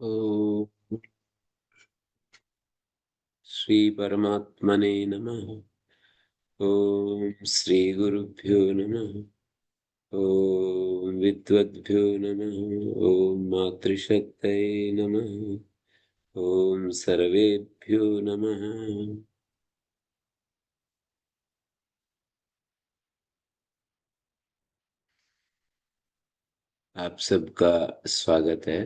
ओम श्री परमात्मने नमः। ओम श्री गुरुभ्यो नमः। ओम विद्वद्भ्यो नमः। ओम मातृशक्तये नमः। ओम सर्वेभ्यो नमः। आप सबका स्वागत है।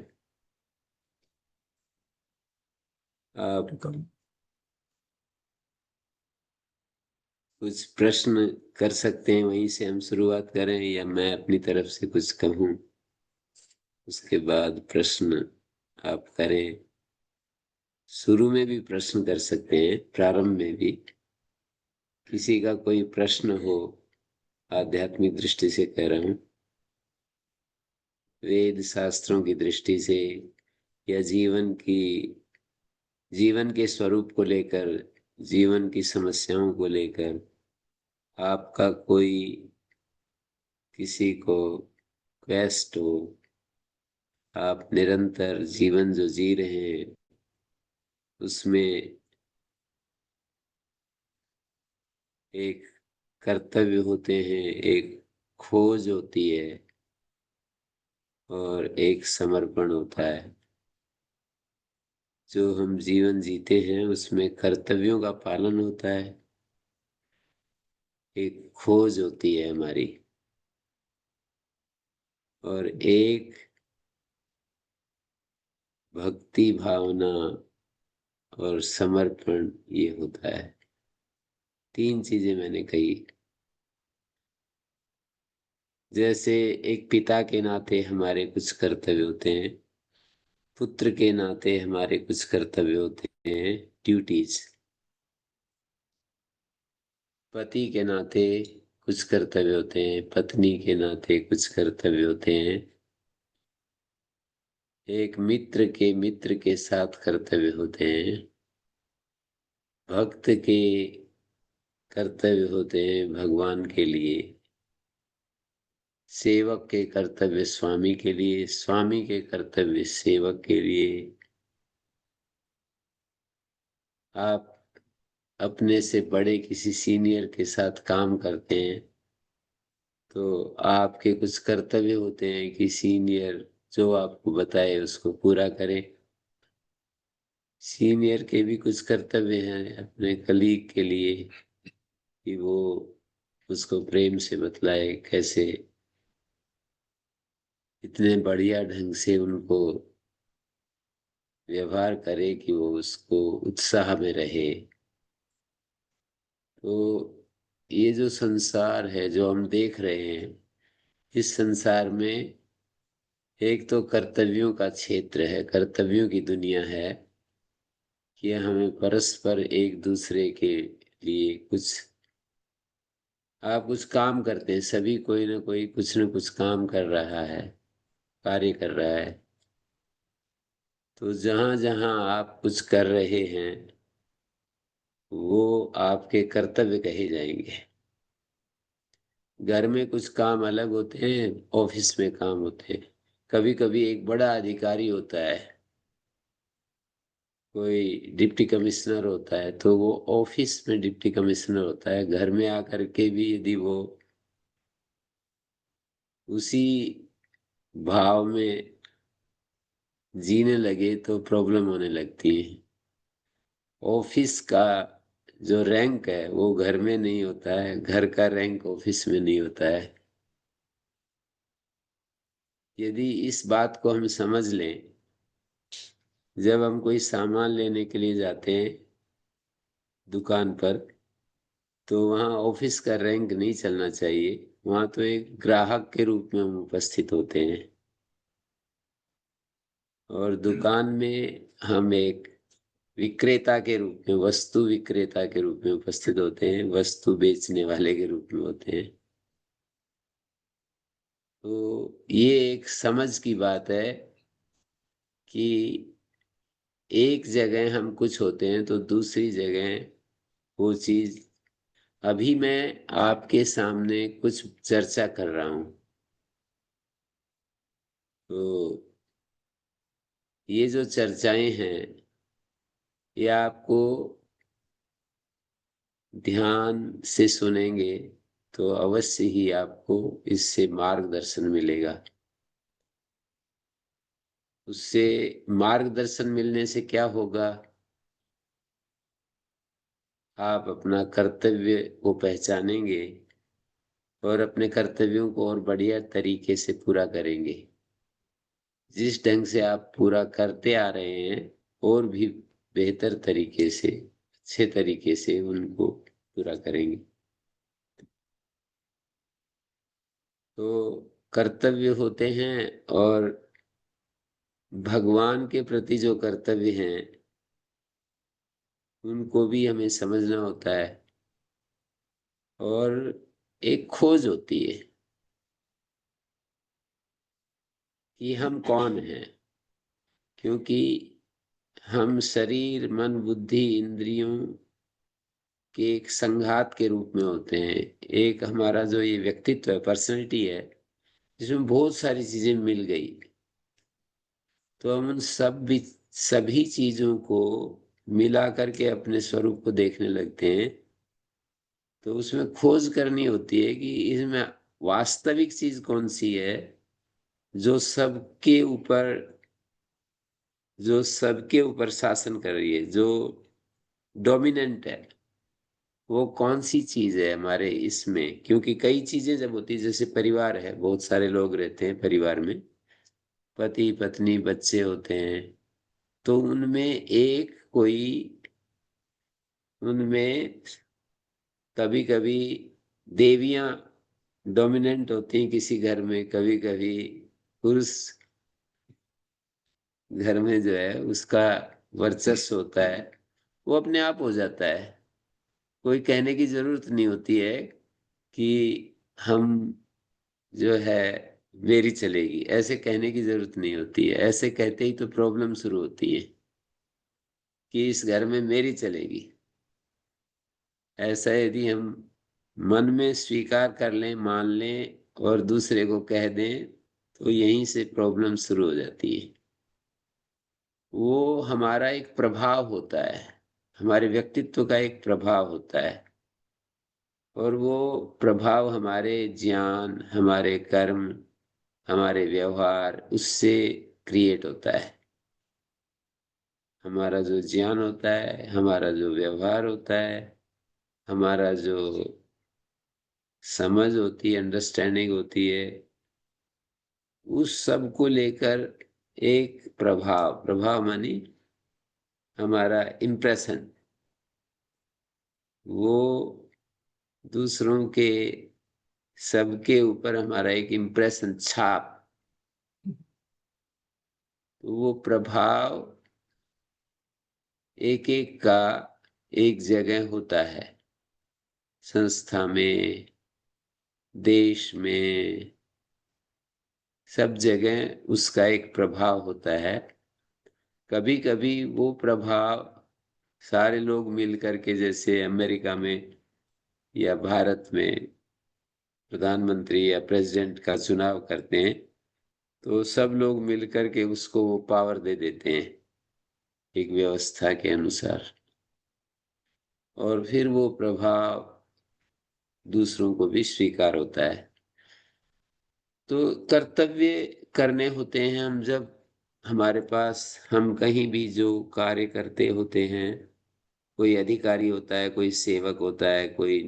आप कुछ प्रश्न कर सकते हैं, वहीं से हम शुरुआत करें या मैं अपनी तरफ से कुछ कहूँ, उसके बाद प्रश्न आप करें। शुरू में भी प्रश्न कर सकते हैं, प्रारंभ में भी। किसी का कोई प्रश्न हो, आध्यात्मिक दृष्टि से कह रहा हूँ, वेद शास्त्रों की दृष्टि से, या जीवन के स्वरूप को लेकर, जीवन की समस्याओं को लेकर आपका कोई किसी को क्वेस्ट हो, आप निरंतर जीवन जो जी रहे हैं उसमें एक कर्तव्य होते हैं, एक खोज होती है और एक समर्पण होता है। जो हम जीवन जीते हैं उसमें कर्तव्यों का पालन होता है, एक खोज होती है हमारी, और एक भक्ति भावना और समर्पण ये होता है। तीन चीजें मैंने कही। जैसे एक पिता के नाते हमारे कुछ कर्तव्य होते हैं, पुत्र के नाते हमारे कुछ कर्तव्य होते हैं, ड्यूटीज। पति के नाते कुछ कर्तव्य होते हैं, पत्नी के नाते कुछ कर्तव्य होते हैं, एक मित्र के साथ कर्तव्य होते हैं, भक्त के कर्तव्य होते हैं भगवान के लिए, सेवक के कर्तव्य स्वामी के लिए, स्वामी के कर्तव्य सेवक के लिए। आप अपने से बड़े किसी सीनियर के साथ काम करते हैं तो आपके कुछ कर्तव्य होते हैं कि सीनियर जो आपको बताए उसको पूरा करे। सीनियर के भी कुछ कर्तव्य हैं अपने कलीग के लिए कि वो उसको प्रेम से बतलाए, कैसे इतने बढ़िया ढंग से उनको व्यवहार करे कि वो उसको उत्साह में रहे। तो ये जो संसार है जो हम देख रहे हैं, इस संसार में एक तो कर्तव्यों का क्षेत्र है, कर्तव्यों की दुनिया है कि हमें परस्पर एक दूसरे के लिए कुछ, आप कुछ काम करते हैं, सभी कोई ना कोई कुछ न कुछ काम कर रहा है, कार्य कर रहा है। तो जहाँ जहाँ आप कुछ कर रहे हैं वो आपके कर्तव्य कहे जाएंगे। घर में कुछ काम अलग होते हैं, ऑफिस में काम होते हैं। कभी कभी एक बड़ा अधिकारी होता है, कोई डिप्टी कमिश्नर होता है, तो वो ऑफिस में डिप्टी कमिश्नर होता है, घर में आकर के भी यदि वो उसी भाव में जीने लगे तो प्रॉब्लम होने लगती है। ऑफिस का जो रैंक है वो घर में नहीं होता है, घर का रैंक ऑफिस में नहीं होता है। यदि इस बात को हम समझ लें, जब हम कोई सामान लेने के लिए जाते हैं दुकान पर, तो वहाँ ऑफिस का रैंक नहीं चलना चाहिए। वहाँ तो एक ग्राहक के रूप में हम उपस्थित होते हैं, और दुकान में हम एक विक्रेता के रूप में, वस्तु विक्रेता के रूप में उपस्थित होते हैं, वस्तु बेचने वाले के रूप में होते हैं। तो ये एक समझ की बात है कि एक जगह हम कुछ होते हैं तो दूसरी जगह वो चीज, अभी मैं आपके सामने कुछ चर्चा कर रहा हूं तो ये जो चर्चाएं हैं ये आपको ध्यान से सुनेंगे तो अवश्य ही आपको इससे मार्गदर्शन मिलेगा। उससे मार्गदर्शन मिलने से क्या होगा? आप अपना कर्तव्य को पहचानेंगे और अपने कर्तव्यों को और बढ़िया तरीके से पूरा करेंगे। जिस ढंग से आप पूरा करते आ रहे हैं और भी बेहतर तरीके से, अच्छे तरीके से उनको पूरा करेंगे। तो कर्तव्य होते हैं, और भगवान के प्रति जो कर्तव्य हैं उनको भी हमें समझना होता है। और एक खोज होती है कि हम कौन हैं, क्योंकि हम शरीर मन बुद्धि इंद्रियों के एक संघात के रूप में होते हैं। एक हमारा जो ये व्यक्तित्व है, पर्सनैलिटी है, जिसमें बहुत सारी चीजें मिल गई, तो हम उन सभी चीजों को मिला करके अपने स्वरूप को देखने लगते हैं। तो उसमें खोज करनी होती है कि इसमें वास्तविक चीज कौन सी है, जो सबके ऊपर जो सबके ऊपर शासन कर रही है, जो डोमिनेंट है। वो कौन सी चीज है हमारे इसमें? क्योंकि कई चीजें जब होती है, जैसे परिवार है, बहुत सारे लोग रहते हैं परिवार में, पति पत्नी बच्चे होते हैं, तो उनमें एक कोई उनमें कभी कभी देवियां डोमिनेंट होती हैं किसी घर में, कभी कभी पुरुष घर में जो है उसका वर्चस्व होता है। वो अपने आप हो जाता है, कोई कहने की जरूरत नहीं होती है कि हम जो है मेरी चलेगी, ऐसे कहने की जरूरत नहीं होती है। ऐसे कहते ही तो प्रॉब्लम शुरू होती है कि इस घर में मेरी चलेगी। ऐसा यदि हम मन में स्वीकार कर लें, मान लें और दूसरे को कह दें, तो यहीं से प्रॉब्लम शुरू हो जाती है। वो हमारा एक प्रभाव होता है, हमारे व्यक्तित्व का एक प्रभाव होता है, और वो प्रभाव हमारे ज्ञान, हमारे कर्म, हमारे व्यवहार उससे क्रिएट होता है। हमारा जो ज्ञान होता है, हमारा जो व्यवहार होता है, हमारा जो समझ होती है, अंडरस्टैंडिंग होती है, उस सब को लेकर एक प्रभाव, प्रभाव मानी हमारा इम्प्रेशन, वो दूसरों के सबके ऊपर हमारा एक इम्प्रेशन, छाप, तो वो प्रभाव एक एक का एक जगह होता है, संस्था में, देश में, सब जगह उसका एक प्रभाव होता है। कभी कभी वो प्रभाव सारे लोग मिल करके, जैसे अमेरिका में या भारत में प्रधानमंत्री या प्रेसिडेंट का चुनाव करते हैं, तो सब लोग मिल करके उसको वो पावर दे देते हैं एक व्यवस्था के अनुसार, और फिर वो प्रभाव दूसरों को भी स्वीकार होता है। तो कर्तव्य करने होते हैं हम जब हमारे पास, हम कहीं भी जो कार्य करते होते हैं, कोई अधिकारी होता है, कोई सेवक होता है, कोई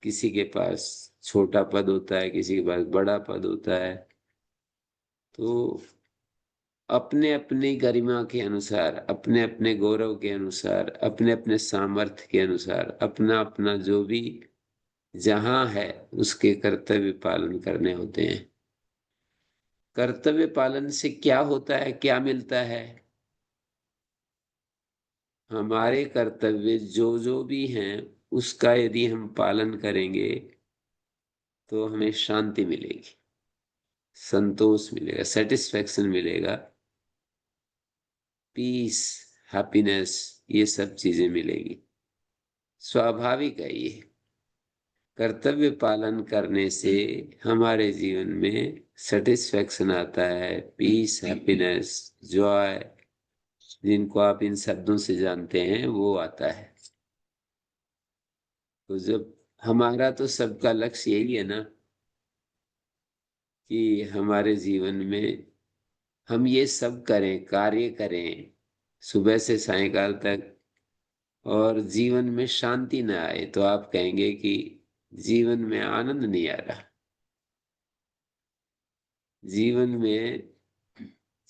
किसी के पास छोटा पद होता है, किसी के पास बड़ा पद होता है, तो अपने अपनी गरिमा के अनुसार, अपने अपने गौरव के अनुसार, अपने अपने सामर्थ्य के अनुसार, अपना अपना जो भी जहां है उसके कर्तव्य पालन करने होते हैं। कर्तव्य पालन से क्या होता है, क्या मिलता है? हमारे कर्तव्य जो जो भी हैं उसका यदि हम पालन करेंगे तो हमें शांति मिलेगी, संतोष मिलेगा, सेटिस्फैक्शन मिलेगा, पीस, हैप्पीनेस, ये सब चीजें मिलेगी। स्वाभाविक है ये। कर्तव्य पालन करने से हमारे जीवन में सेटिस्फैक्शन आता है, पीस, हैप्पीनेस, जॉय, जिनको आप इन शब्दों से जानते हैं वो आता है। तो जब हमारा तो सबका लक्ष्य यही है ना कि हमारे जीवन में हम ये सब करें, कार्य करें सुबह से सायंकाल तक, और जीवन में शांति ना आए तो आप कहेंगे कि जीवन में आनंद नहीं आ रहा, जीवन में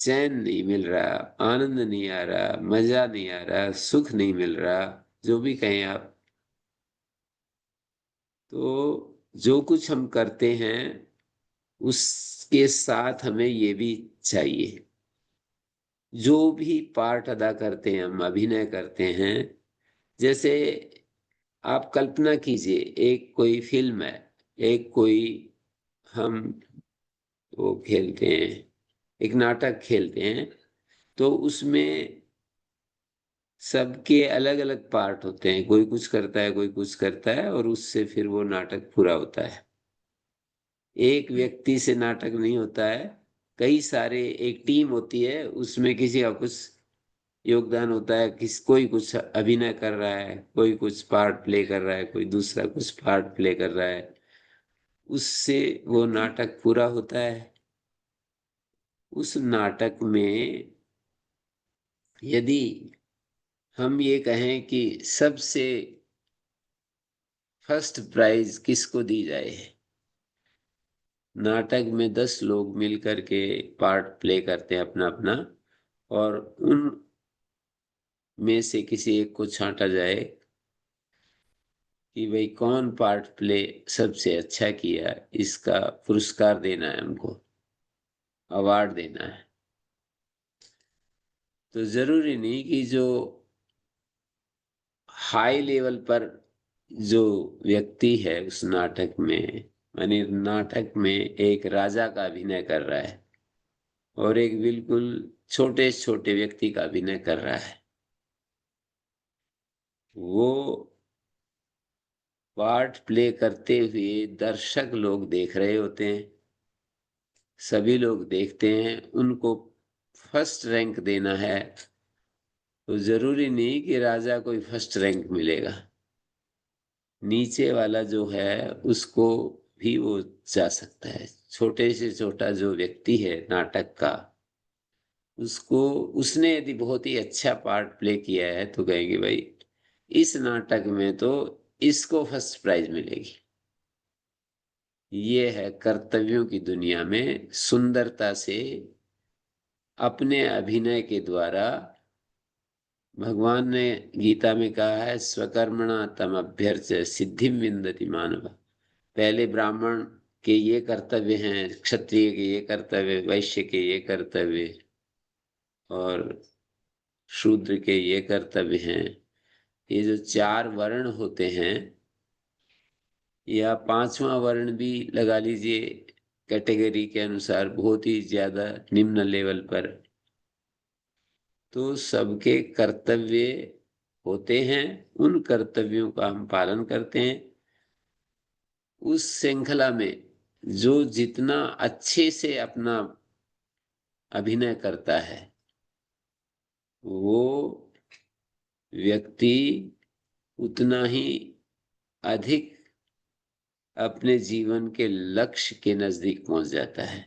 चैन नहीं मिल रहा, आनंद नहीं आ रहा, मजा नहीं आ रहा, सुख नहीं मिल रहा, जो भी कहें आप। तो जो कुछ हम करते हैं उसके साथ हमें ये भी चाहिए, जो भी पार्ट अदा करते हैं, हम अभिनय करते हैं। जैसे आप कल्पना कीजिए, एक कोई फिल्म है, एक कोई हम वो खेलते हैं, एक नाटक खेलते हैं, तो उसमें सबके अलग अलग पार्ट होते हैं, कोई कुछ करता है, कोई कुछ करता है, और उससे फिर वो नाटक पूरा होता है। एक व्यक्ति से नाटक नहीं होता है, कई सारे, एक टीम होती है, उसमें किसी का कुछ योगदान होता है, कोई कुछ अभिनय कर रहा है, कोई कुछ पार्ट प्ले कर रहा है, कोई दूसरा कुछ पार्ट प्ले कर रहा है, उससे वो नाटक पूरा होता है। उस नाटक में यदि हम ये कहें कि सबसे फर्स्ट प्राइज किसको दी जाए, नाटक में 10 लोग मिलकर के पार्ट प्ले करते हैं अपना अपना, और उन में से किसी एक को छांटा जाए कि भाई कौन पार्ट प्ले सबसे अच्छा किया, इसका पुरस्कार देना है, हमको अवार्ड देना है। तो जरूरी नहीं कि जो हाई लेवल पर जो व्यक्ति है उस नाटक में, माने नाटक में एक राजा का अभिनय कर रहा है और एक बिल्कुल छोटे छोटे व्यक्ति का अभिनय कर रहा है, वो पार्ट प्ले करते हुए दर्शक लोग देख रहे होते हैं, सभी लोग देखते हैं, उनको फर्स्ट रैंक देना है, तो जरूरी नहीं कि राजा को फर्स्ट रैंक मिलेगा, नीचे वाला जो है उसको भी वो जा सकता है। छोटे से छोटा जो व्यक्ति है नाटक का, उसको, उसने यदि बहुत ही अच्छा पार्ट प्ले किया है तो कहेंगे भाई इस नाटक में तो इसको फर्स्ट प्राइज मिलेगी। ये है कर्तव्यों की दुनिया में सुंदरता से अपने अभिनय के द्वारा। भगवान ने गीता में कहा है, स्वकर्मणा तम अभ्यर्च्य सिद्धिम विन्दति मानव। पहले ब्राह्मण के ये कर्तव्य हैं, क्षत्रिय के ये कर्तव्य, वैश्य के ये कर्तव्य, और शूद्र के ये कर्तव्य हैं। ये जो 4 वर्ण होते हैं, या 5वां वर्ण भी लगा लीजिए कैटेगरी के अनुसार, बहुत ही ज्यादा निम्न लेवल पर, तो सबके कर्तव्य होते हैं। उन कर्तव्यों का हम पालन करते हैं। उस श्रृंखला में जो जितना अच्छे से अपना अभिनय करता है, वो व्यक्ति उतना ही अधिक अपने जीवन के लक्ष्य के नजदीक पहुंच जाता है।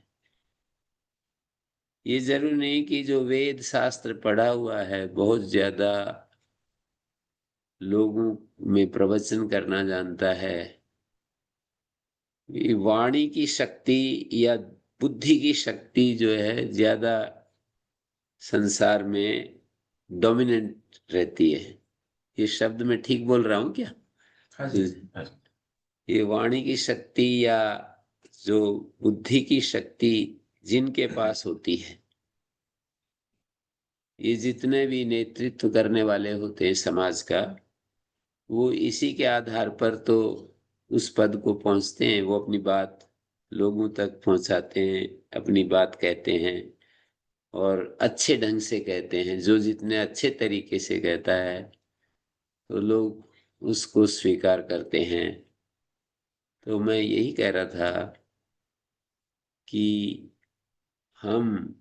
ये जरूर नहीं कि जो वेद शास्त्र पढ़ा हुआ है, बहुत ज्यादा लोगों में प्रवचन करना जानता है, ये वाणी की शक्ति या बुद्धि की शक्ति जो है ज्यादा संसार में डोमिनेंट रहती है। ये शब्द मैं ठीक बोल रहा हूं क्या? हाँ जी, हाँ जी। ये वाणी की शक्ति या जो बुद्धि की शक्ति जिनके पास होती है, ये जितने भी नेतृत्व करने वाले होते हैं समाज का, वो इसी के आधार पर तो उस पद को पहुंचते हैं। वो अपनी बात लोगों तक पहुंचाते हैं, अपनी बात कहते हैं, और अच्छे ढंग से कहते हैं। जो जितने अच्छे तरीके से कहता है तो लोग उसको स्वीकार करते हैं। तो मैं यही कह रहा था कि हम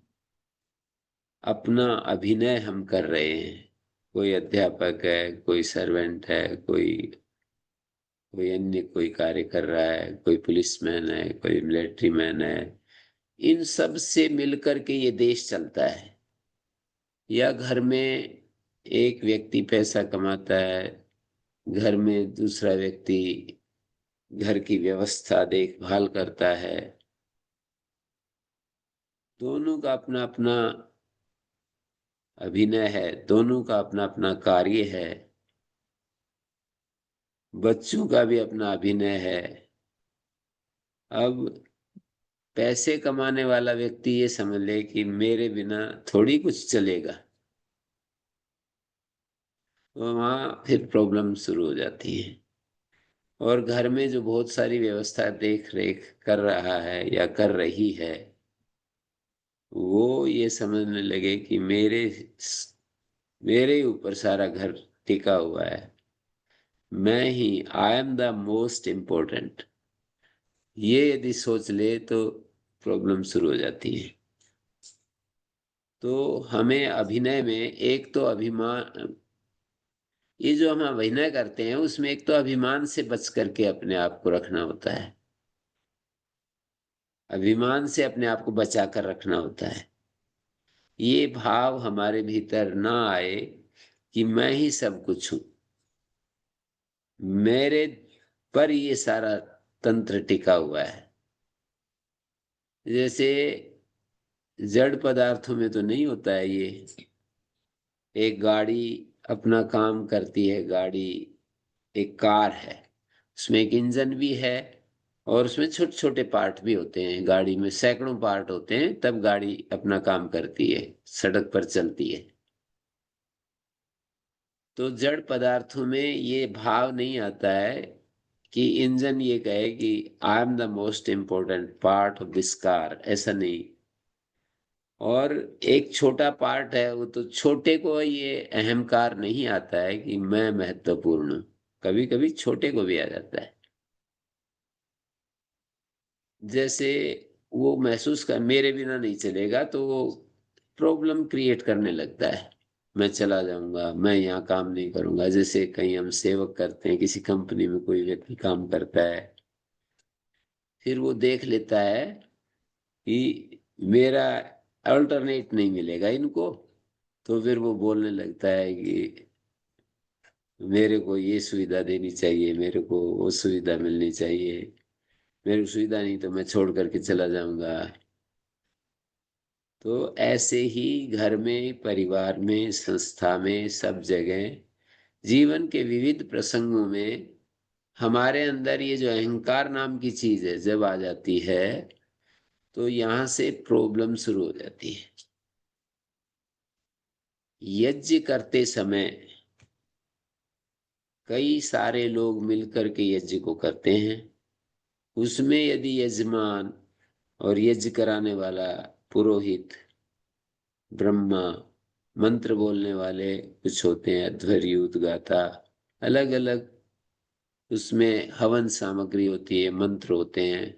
अपना अभिनय हम कर रहे हैं। कोई अध्यापक है, कोई सर्वेंट है, कोई कोई अन्य कोई कार्य कर रहा है, कोई पुलिसमैन है, कोई मिलिट्री मैन है। इन सब से मिलकर के ये देश चलता है। या घर में एक व्यक्ति पैसा कमाता है, घर में दूसरा व्यक्ति घर की व्यवस्था देखभाल करता है। दोनों का अपना अपना अभिनय है, दोनों का अपना अपना कार्य है। बच्चों का भी अपना अभिनय है। अब पैसे कमाने वाला व्यक्ति ये समझ ले कि मेरे बिना थोड़ी कुछ चलेगा, तो वहां फिर प्रॉब्लम शुरू हो जाती है। और घर में जो बहुत सारी व्यवस्था देख रेख कर रहा है या कर रही है, वो ये समझने लगे कि मेरे ऊपर सारा घर टिका हुआ है, मैं ही, I am the most important. ये यदि सोच ले तो प्रॉब्लम शुरू हो जाती है। तो हमें अभिनय में एक तो अभिमान, ये जो हम अभिनय करते हैं उसमें एक तो अभिमान से बच करके अपने आप को रखना होता है। अभिमान से अपने आप को बचा कर रखना होता है। ये भाव हमारे भीतर ना आए कि मैं ही सब कुछ हूं, मेरे पर ये सारा तंत्र टिका हुआ है। जैसे जड़ पदार्थों में तो नहीं होता है ये। एक गाड़ी अपना काम करती है, गाड़ी एक कार है, उसमें एक इंजन भी है और उसमें छोटे छोटे पार्ट भी होते हैं। गाड़ी में सैकड़ों पार्ट होते हैं, तब गाड़ी अपना काम करती है, सड़क पर चलती है। तो जड़ पदार्थों में ये भाव नहीं आता है कि इंजन ये कहे कि I am the most important part of this car, ऐसा नहीं। और एक छोटा पार्ट है, वो तो छोटे को ये अहंकार नहीं आता है कि मैं महत्वपूर्ण हूं। कभी कभी छोटे को भी आ जाता है। जैसे वो महसूस कर मेरे बिना नहीं चलेगा, तो वो प्रॉब्लम क्रिएट करने लगता है। मैं चला जाऊंगा, मैं यहाँ काम नहीं करूंगा। जैसे कहीं हम सेवक करते हैं, किसी कंपनी में कोई व्यक्ति काम करता है, फिर वो देख लेता है कि मेरा अल्टरनेट नहीं मिलेगा इनको, तो फिर वो बोलने लगता है कि मेरे को ये सुविधा देनी चाहिए, मेरे को वो सुविधा मिलनी चाहिए, मेरे को सुविधा नहीं तो मैं छोड़ करके चला जाऊंगा। तो ऐसे ही घर में, परिवार में, संस्था में, सब जगह, जीवन के विविध प्रसंगों में हमारे अंदर ये जो अहंकार नाम की चीज है जब आ जाती है, तो यहां से प्रॉब्लम शुरू हो जाती है। यज्ञ करते समय कई सारे लोग मिलकर के यज्ञ को करते हैं। उसमें यदि यजमान और यज्ञ कराने वाला पुरोहित, ब्रह्मा, मंत्र बोलने वाले कुछ होते हैं, अध्वर्यु, उद्गाता, अलग अलग उसमें हवन सामग्री होती है, मंत्र होते हैं।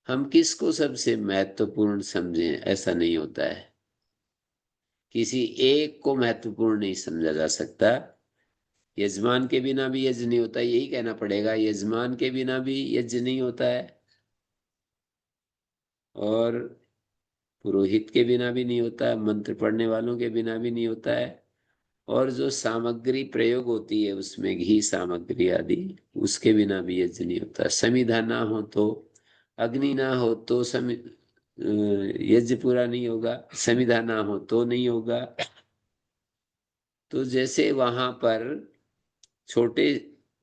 हम किसको सबसे महत्वपूर्ण समझें, ऐसा नहीं होता है। किसी एक को महत्वपूर्ण नहीं समझा जा सकता। यजमान के बिना भी यज्ञ नहीं होता, यही कहना पड़ेगा। यजमान के बिना भी यज्ञ नहीं होता है, और पुरोहित के बिना भी नहीं होता है, मंत्र पढ़ने वालों के बिना भी नहीं होता है। और जो सामग्री प्रयोग होती है उसमें घी सामग्री आदि, उसके बिना भी यज्ञ नहीं होता। समिधा ना हो तो, अग्नि ना हो तो यज्ञ पूरा नहीं होगा। समिधा ना हो तो नहीं होगा। तो जैसे वहां पर छोटे,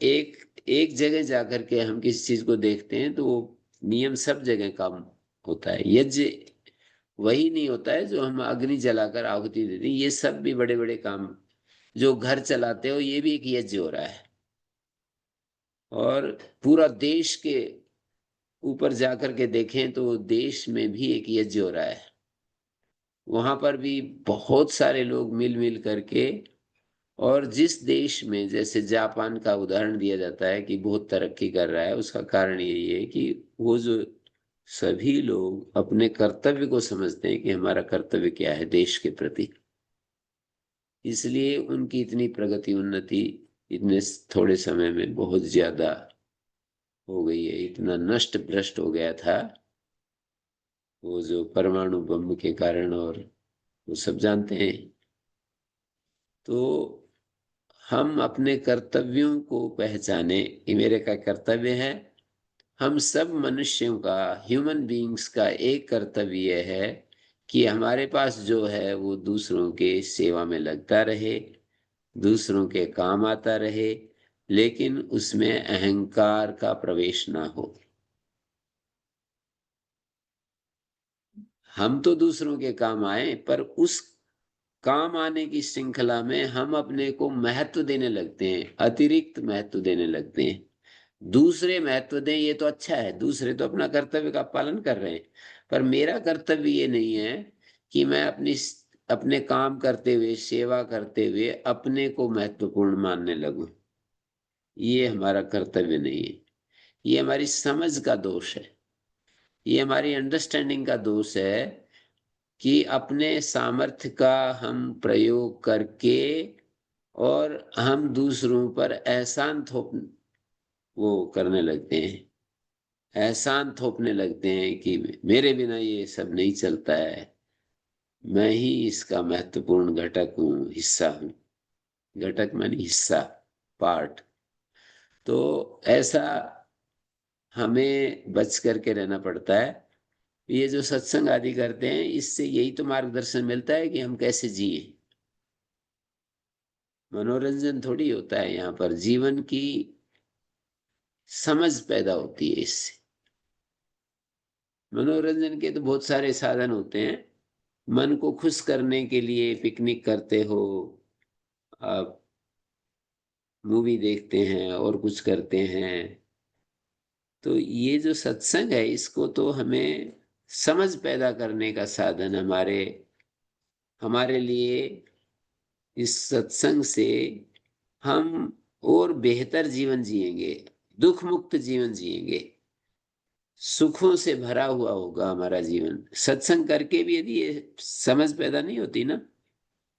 एक एक जगह जाकर के हम किसी चीज को देखते हैं तो वो नियम सब जगह काम होता है। यज्ञ वही नहीं होता है जो हम अग्नि जलाकर आहुति देते हैं। ये सब भी बड़े बड़े काम, जो घर चलाते हो, ये भी एक यज्ञ हो रहा है। और पूरा देश के ऊपर जाकर के देखें तो देश में भी एक यज्ञ हो रहा है। वहां पर भी बहुत सारे लोग मिल मिल करके, और जिस देश में, जैसे जापान का उदाहरण दिया जाता है कि बहुत तरक्की कर रहा है, उसका कारण यही है कि वो जो सभी लोग अपने कर्तव्य को समझते हैं कि हमारा कर्तव्य क्या है देश के प्रति। इसलिए उनकी इतनी प्रगति उन्नति इतने थोड़े समय में बहुत ज्यादा हो गई है। इतना नष्ट भ्रष्ट हो गया था वो जो परमाणु बम के कारण, और वो सब जानते हैं। तो हम अपने कर्तव्यों को पहचाने, ये मेरे का कर्तव्य है। हम सब मनुष्यों का, ह्यूमन बीइंग्स का एक कर्तव्य है कि हमारे पास जो है वो दूसरों के सेवा में लगता रहे, दूसरों के काम आता रहे, लेकिन उसमें अहंकार का प्रवेश ना हो। हम तो दूसरों के काम आए, पर उस काम आने की श्रृंखला में हम अपने को महत्व देने लगते हैं, अतिरिक्त महत्व देने लगते हैं। दूसरे महत्व दें ये तो अच्छा है, दूसरे तो अपना कर्तव्य का पालन कर रहे हैं, पर मेरा कर्तव्य ये नहीं है कि मैं अपने काम करते हुए, सेवा करते हुए अपने को महत्वपूर्ण मानने लगूं। ये हमारा कर्तव्य नहीं है। ये हमारी समझ का दोष है, ये हमारी अंडरस्टैंडिंग का दोष है कि अपने सामर्थ्य का हम प्रयोग करके और हम दूसरों पर एहसान थोप वो करने लगते हैं, एहसान थोपने लगते हैं कि मेरे बिना ये सब नहीं चलता है, मैं ही इसका महत्वपूर्ण घटक हूँ, हिस्सा हूँ। घटक मानी हिस्सा, पार्ट। तो ऐसा हमें बच करके रहना पड़ता है। ये जो सत्संग आदि करते हैं, इससे यही तो मार्गदर्शन मिलता है कि हम कैसे जिए। मनोरंजन थोड़ी होता है यहाँ पर, जीवन की समझ पैदा होती है इससे। मनोरंजन के तो बहुत सारे साधन होते हैं। मन को खुश करने के लिए पिकनिक करते हो आप, मूवी देखते हैं और कुछ करते हैं। तो ये जो सत्संग है, इसको तो हमें समझ पैदा करने का साधन हमारे हमारे लिए। इस सत्संग से हम और बेहतर जीवन जिएंगे, दुख मुक्त जीवन जिएंगे, सुखों से भरा हुआ होगा हमारा जीवन। सत्संग करके भी यदि ये समझ पैदा नहीं होती ना,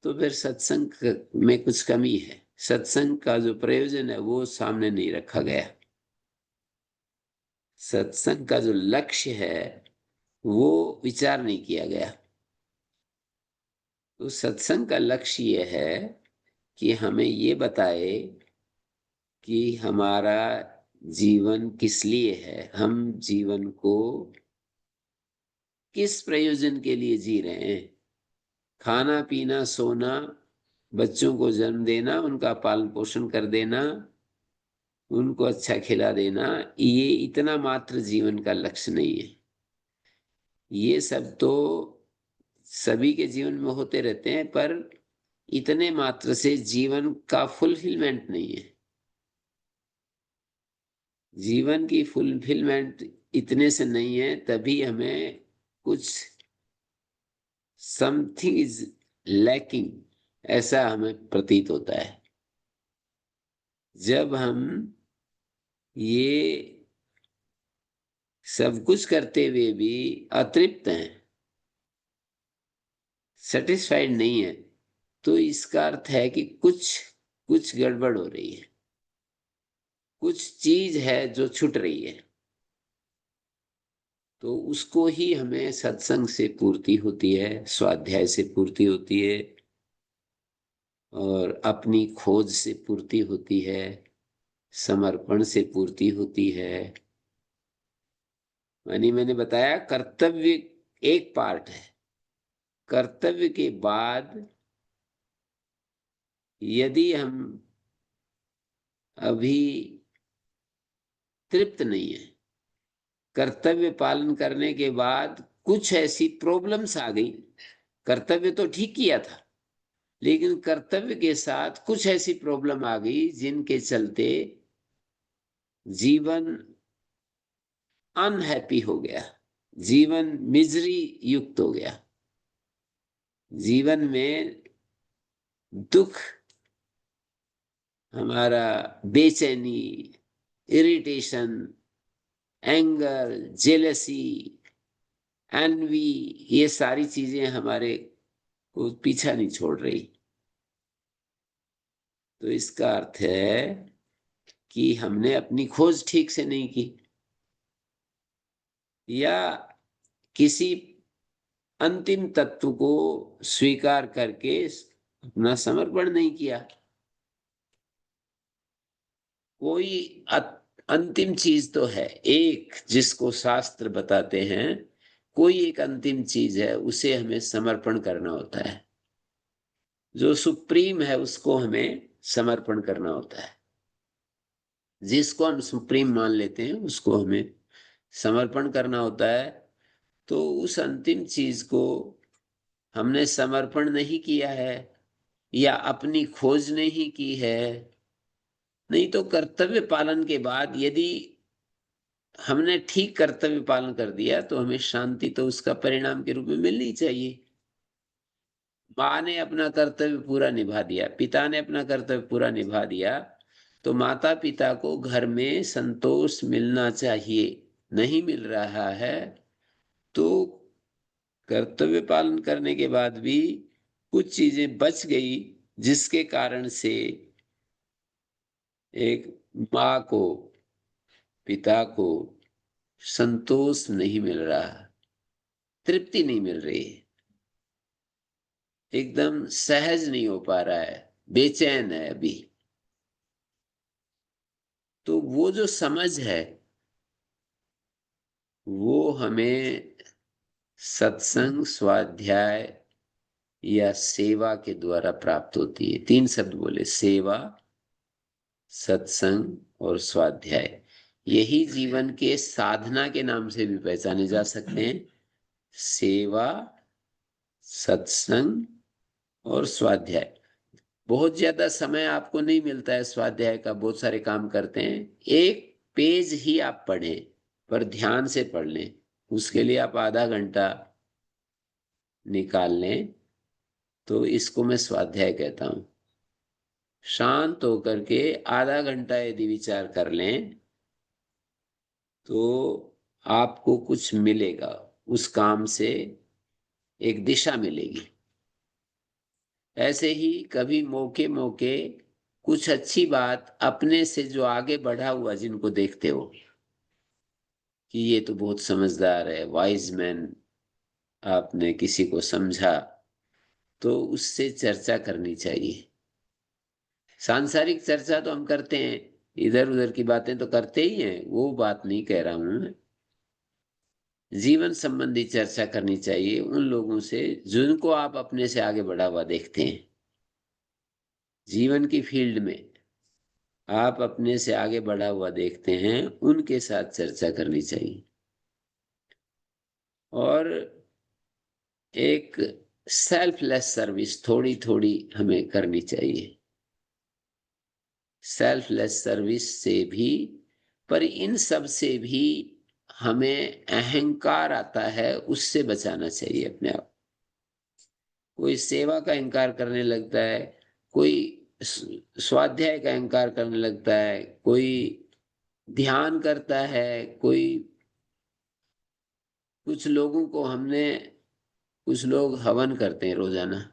तो फिर सत्संग में कुछ कमी है। सत्संग का जो प्रयोजन है वो सामने नहीं रखा गया। सत्संग का जो लक्ष्य है वो विचार नहीं किया गया। तो सत्संग का लक्ष्य ये है कि हमें ये बताए कि हमारा जीवन किस लिए है, हम जीवन को किस प्रयोजन के लिए जी रहे हैं। खाना पीना सोना, बच्चों को जन्म देना, उनका पालन पोषण कर देना, उनको अच्छा खिला देना, ये इतना मात्र जीवन का लक्ष्य नहीं है। ये सब तो सभी के जीवन में होते रहते हैं, पर इतने मात्र से जीवन का फुलफिलमेंट नहीं है। जीवन की फुलफिलमेंट इतने से नहीं है, तभी हमें कुछ समथिंग इज लैकिंग ऐसा हमें प्रतीत होता है। जब हम ये सब कुछ करते हुए भी अतृप्त हैं, सेटिस्फाइड नहीं है, तो इसका अर्थ है कि कुछ कुछ गड़बड़ हो रही है, कुछ चीज है जो छूट रही है। तो उसको ही हमें सत्संग से पूर्ति होती है, स्वाध्याय से पूर्ति होती है, और अपनी खोज से पूर्ति होती है, समर्पण से पूर्ति होती है। यानी मैंने बताया कर्तव्य एक पार्ट है। कर्तव्य के बाद यदि हम अभी तृप्त नहीं है, कर्तव्य पालन करने के बाद कुछ ऐसी प्रॉब्लम्स आ गई, कर्तव्य तो ठीक किया था, लेकिन कर्तव्य के साथ कुछ ऐसी प्रॉब्लम आ गई जिनके चलते जीवन अनहैप्पी हो गया, जीवन मिजरी युक्त हो गया, जीवन में दुख, हमारा बेचैनी, इरिटेशन, एंगर, जेलसी, एनवी, ये सारी चीजें हमारे को पीछा नहीं छोड़ रही। तो इसका अर्थ है कि हमने अपनी खोज ठीक से नहीं की, या किसी अंतिम तत्व को स्वीकार करके अपना समर्पण नहीं किया। कोई अंतिम चीज तो है, एक जिसको शास्त्र बताते हैं, कोई एक अंतिम चीज है, उसे हमें समर्पण करना होता है। जो सुप्रीम है उसको हमें समर्पण करना होता है। जिसको हम सुप्रीम मान लेते हैं उसको हमें समर्पण करना होता है। तो उस अंतिम चीज को हमने समर्पण नहीं किया है, या अपनी खोज नहीं की है। नहीं तो कर्तव्य पालन के बाद यदि हमने ठीक कर्तव्य पालन कर दिया तो हमें शांति तो उसका परिणाम के रूप में मिलनी चाहिए। माँ ने अपना कर्तव्य पूरा निभा दिया, पिता ने अपना कर्तव्य पूरा निभा दिया, तो माता पिता को घर में संतोष मिलना चाहिए। नहीं मिल रहा है तो कर्तव्य पालन करने के बाद भी कुछ चीजें बच गई, जिसके कारण से एक माँ को, पिता को संतोष नहीं मिल रहा, तृप्ति नहीं मिल रही, एकदम सहज नहीं हो पा रहा है, बेचैन है अभी। तो वो जो समझ है वो हमें सत्संग, स्वाध्याय या सेवा के द्वारा प्राप्त होती है। तीन शब्द बोले, सेवा, सत्संग और स्वाध्याय। यही जीवन के साधना के नाम से भी पहचाने जा सकते हैं। सेवा, सत्संग और स्वाध्याय। बहुत ज्यादा समय आपको नहीं मिलता है स्वाध्याय का, बहुत सारे काम करते हैं। एक पेज ही आप पढ़ें, पर ध्यान से पढ़ लें, उसके लिए आप आधा घंटा निकाल लें, तो इसको मैं स्वाध्याय कहता हूं। शांत होकर के आधा घंटा यदि विचार कर लें तो आपको कुछ मिलेगा, उस काम से एक दिशा मिलेगी। ऐसे ही कभी मौके मौके कुछ अच्छी बात अपने से जो आगे बढ़ा हुआ जिनको देखते हो कि ये तो बहुत समझदार है, वाइज मैन, आपने किसी को समझा, तो उससे चर्चा करनी चाहिए। सांसारिक चर्चा तो हम करते हैं, इधर उधर की बातें तो करते ही हैं, वो बात नहीं कह रहा हूं मैं। जीवन संबंधी चर्चा करनी चाहिए उन लोगों से जिनको आप अपने से आगे बढ़ा हुआ देखते हैं। जीवन की फील्ड में आप अपने से आगे बढ़ा हुआ देखते हैं, उनके साथ चर्चा करनी चाहिए। और एक सेल्फलेस सर्विस थोड़ी थोड़ी हमें करनी चाहिए। सेल्फलेस सर्विस से भी, पर इन सब से भी हमें अहंकार आता है, उससे बचाना चाहिए अपने आप। कोई सेवा का अहंकार करने लगता है, कोई स्वाध्याय का अहंकार करने लगता है, कोई ध्यान करता है, कोई, कुछ लोगों को हमने, कुछ लोग हवन करते हैं रोजाना,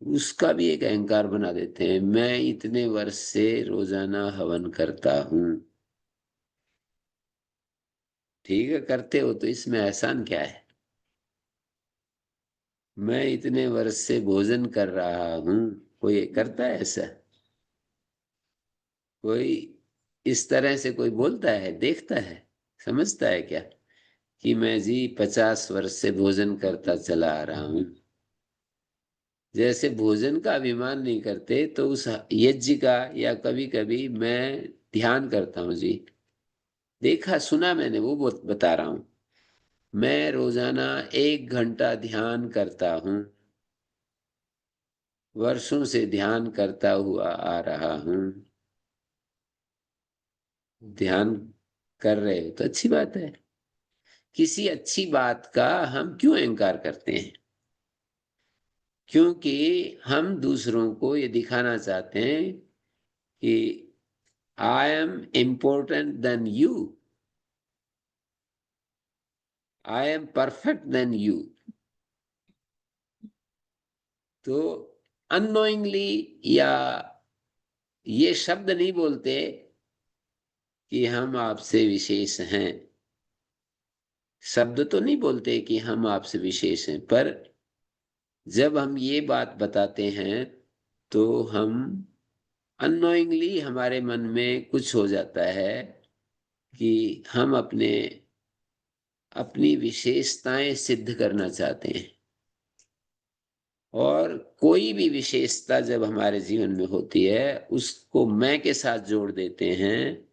उसका भी एक अहंकार बना देते हैं। मैं इतने वर्ष से रोजाना हवन करता हूं। ठीक है, करते हो तो इसमें एहसान क्या है। मैं इतने वर्ष से भोजन कर रहा हूं, कोई करता है ऐसा? कोई इस तरह से कोई बोलता है, देखता है, समझता है क्या कि मैं जी 50 वर्ष से भोजन करता चला आ रहा हूं? जैसे भोजन का अभिमान नहीं करते, तो उस यज्ञ का, या कभी कभी मैं ध्यान करता हूँ जी, देखा सुना मैंने, वो बता रहा हूं। मैं रोजाना 1 घंटा ध्यान करता हूँ, वर्षों से ध्यान करता हुआ आ रहा हूँ। ध्यान कर रहे हो तो अच्छी बात है। किसी अच्छी बात का हम क्यों अहंकार करते हैं? क्योंकि हम दूसरों को ये दिखाना चाहते हैं कि I am important then you, I am perfect then you. तो अननोइंगली या ये शब्द नहीं बोलते कि हम आपसे विशेष हैं, शब्द तो नहीं बोलते कि हम आपसे विशेष हैं, पर जब हम ये बात बताते हैं तो हम अननोइंगली हमारे मन में कुछ हो जाता है कि हम अपनी विशेषताएं सिद्ध करना चाहते हैं। और कोई भी विशेषता जब हमारे जीवन में होती है उसको मैं के साथ जोड़ देते हैं,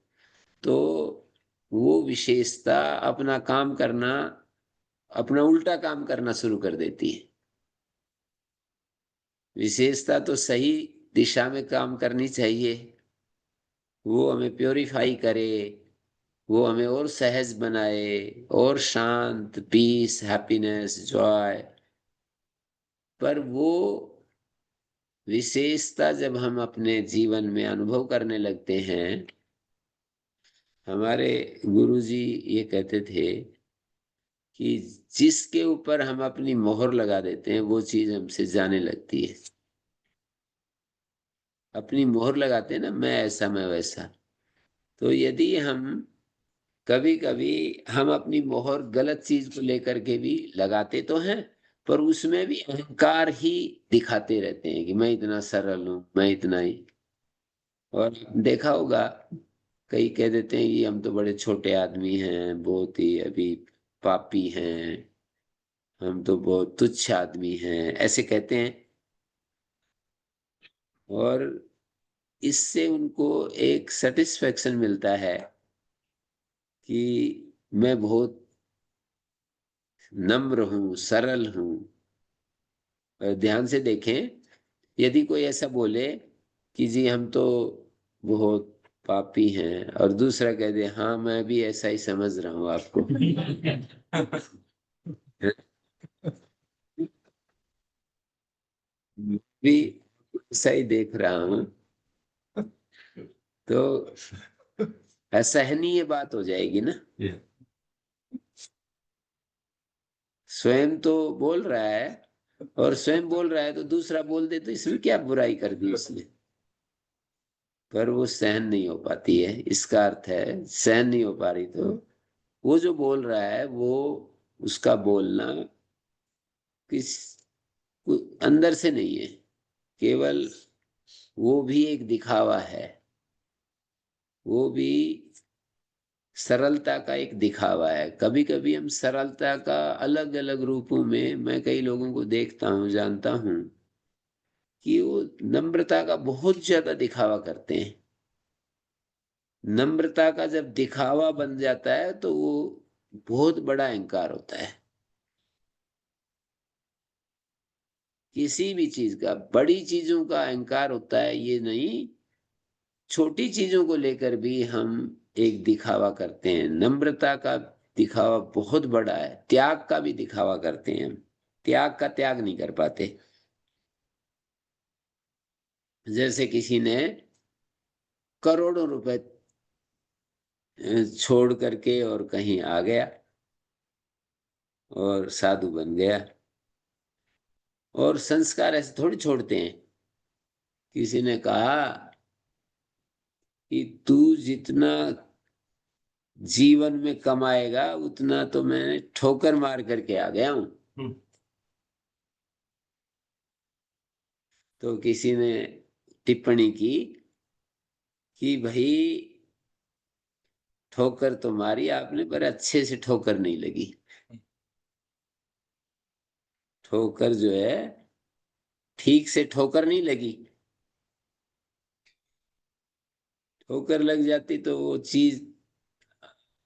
तो वो विशेषता अपना काम करना, अपना उल्टा काम करना शुरू कर देती है। विशेषता तो सही दिशा में काम करनी चाहिए, वो हमें प्योरीफाई करे, वो हमें और सहज बनाए, और शांत, पीस, हैप्पीनेस, जॉय। पर वो विशेषता जब हम अपने जीवन में अनुभव करने लगते हैं, हमारे गुरुजी ये कहते थे कि जिसके ऊपर हम अपनी मोहर लगा देते हैं वो चीज हमसे जाने लगती है। अपनी मोहर लगाते हैं ना, मैं ऐसा मैं वैसा। तो यदि हम कभी कभी हम अपनी मोहर गलत चीज को लेकर के भी लगाते तो हैं, पर उसमें भी अहंकार ही दिखाते रहते हैं कि मैं इतना सरल हूं, मैं इतना ही। और देखा होगा, कई कह देते हैं कि हम तो बड़े छोटे आदमी हैं, बहुत ही अभी पापी हैं, हम तो बहुत तुच्छ आदमी हैं, ऐसे कहते हैं। और इससे उनको एक सेटिस्फेक्शन मिलता है कि मैं बहुत नम्र हूं, सरल हूं। और ध्यान से देखें, यदि कोई ऐसा बोले कि जी हम तो बहुत पापी हैं, और दूसरा कह दे हाँ मैं भी ऐसा ही समझ रहा हूं आपको, भी ऐसा ही देख रहा हूं, तो असहनीय बात हो जाएगी ना। स्वयं तो बोल रहा है, और स्वयं बोल रहा है तो दूसरा बोल दे तो इसमें क्या बुराई कर दी उसने। पर वो सहन नहीं हो पाती है, इसका अर्थ है सहन नहीं हो पा रही। तो वो जो बोल रहा है वो, उसका बोलना किस अंदर से नहीं है, केवल वो भी एक दिखावा है, वो भी सरलता का एक दिखावा है। कभी कभी हम सरलता का अलग अलग रूपों में, मैं कई लोगों को देखता हूँ, जानता हूँ कि वो नम्रता का बहुत ज्यादा दिखावा करते हैं। नम्रता का जब दिखावा बन जाता है तो वो बहुत बड़ा अहंकार होता है। किसी भी चीज का, बड़ी चीजों का अहंकार होता है ये नहीं, छोटी चीजों को लेकर भी हम एक दिखावा करते हैं। नम्रता का दिखावा बहुत बड़ा है, त्याग का भी दिखावा करते हैं हम, त्याग का त्याग नहीं कर पाते। जैसे किसी ने करोड़ों रुपए छोड़ करके और कहीं आ गया और साधु बन गया। और संस्कार ऐसे थोड़ी छोड़ते हैं। किसी ने कहा कि तू जितना जीवन में कमाएगा उतना तो मैं ठोकर मार करके आ गया हूं। तो किसी ने टिप्पणी की कि भाई ठोकर तो मारी आपने पर अच्छे से ठोकर नहीं लगी। ठोकर जो है, ठीक से ठोकर नहीं लगी। ठोकर लग जाती तो वो चीज,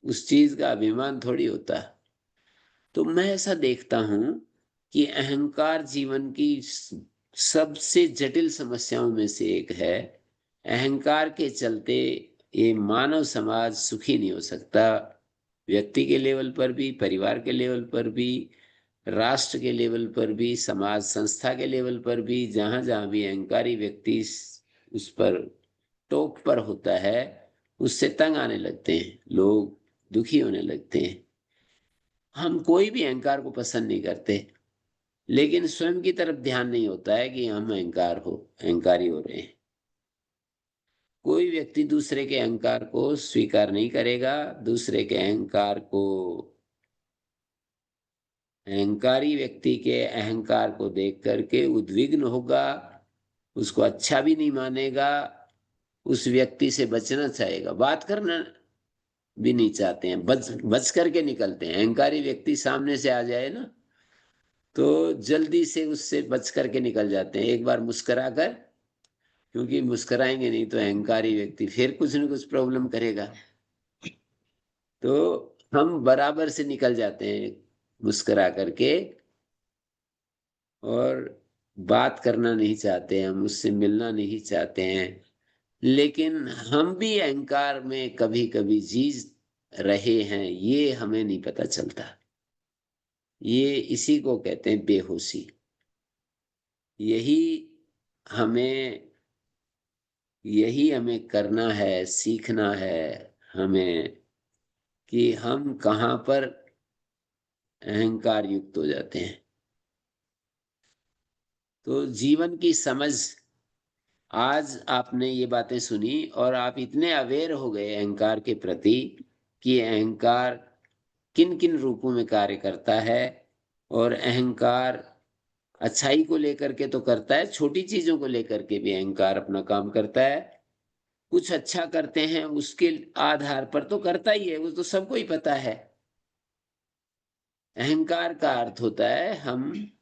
उस चीज का अभिमान थोड़ी होता। तो मैं ऐसा देखता हूं कि अहंकार जीवन की सबसे जटिल समस्याओं में से एक है। अहंकार के चलते ये मानव समाज सुखी नहीं हो सकता। व्यक्ति के लेवल पर भी, परिवार के लेवल पर भी, राष्ट्र के लेवल पर भी, समाज संस्था के लेवल पर भी, जहां जहां भी अहंकारी व्यक्ति उस पर टॉप पर होता है, उससे तंग आने लगते हैं, लोग दुखी होने लगते हैं। हम कोई भी अहंकार को पसंद नहीं करते, लेकिन स्वयं की तरफ ध्यान नहीं होता है कि हम अहंकारी हो रहे हैं। कोई व्यक्ति दूसरे के अहंकार को स्वीकार नहीं करेगा, दूसरे के अहंकार को, अहंकारी व्यक्ति के अहंकार को देख करके उद्विग्न होगा, उसको अच्छा भी नहीं मानेगा, उस व्यक्ति से बचना चाहेगा, बात करना भी नहीं चाहते हैं, बच बच करके निकलते हैं। अहंकारी व्यक्ति सामने से आ जाए ना, तो जल्दी से उससे बच करके निकल जाते हैं, एक बार मुस्कुरा कर, क्योंकि मुस्कुराएंगे नहीं तो अहंकारी व्यक्ति फिर कुछ न कुछ प्रॉब्लम करेगा। तो हम बराबर से निकल जाते हैं मुस्कुरा करके, और बात करना नहीं चाहते हैं, हम उससे मिलना नहीं चाहते हैं। लेकिन हम भी अहंकार में कभी कभी जी रहे हैं, ये हमें नहीं पता चलता। ये इसी को कहते हैं बेहोशी। यही हमें यही हमें करना है, सीखना है हमें, कि हम कहाँ पर अहंकार युक्त हो जाते हैं। तो जीवन की समझ, आज आपने ये बातें सुनी और आप इतने अवेयर हो गए अहंकार के प्रति, कि अहंकार किन किन रूपों में कार्य करता है। और अहंकार अच्छाई को लेकर के तो करता है, छोटी चीजों को लेकर के भी अहंकार अपना काम करता है। कुछ अच्छा करते हैं उसके आधार पर तो करता ही है, वो तो सबको ही पता है। अहंकार का अर्थ होता है हम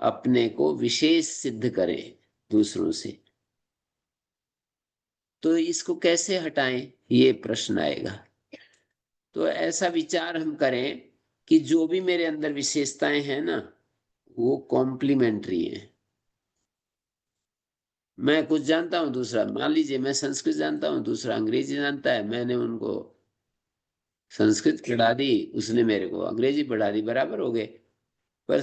अपने को विशेष सिद्ध करें दूसरों से। तो इसको कैसे हटाएं, ये प्रश्न आएगा। तो ऐसा विचार हम करें कि जो भी मेरे अंदर विशेषताएं हैं ना, वो कॉम्प्लीमेंट्री हैं। मैं कुछ जानता हूं, दूसरा, मान लीजिए मैं संस्कृत जानता हूं, दूसरा अंग्रेजी जानता है, मैंने उनको संस्कृत पढ़ा दी, उसने मेरे को अंग्रेजी पढ़ा दी, बराबर हो गए। पर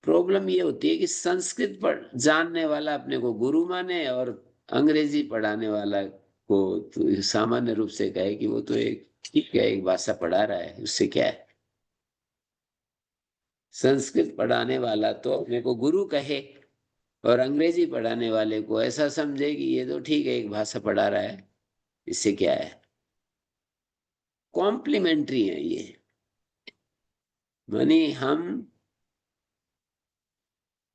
प्रॉब्लम ये होती है कि संस्कृत पढ़ जानने वाला अपने को गुरु माने, और अंग्रेजी पढ़ाने वाला को तो सामान्य रूप से कहे कि वो तो एक ठीक है, एक भाषा पढ़ा रहा है, उससे क्या है। संस्कृत पढ़ाने वाला तो अपने को गुरु कहे, और अंग्रेजी पढ़ाने वाले को ऐसा समझे कि ये तो ठीक है, एक भाषा पढ़ा रहा है, इससे क्या है। कॉम्प्लीमेंट्री है ये। मानी हम,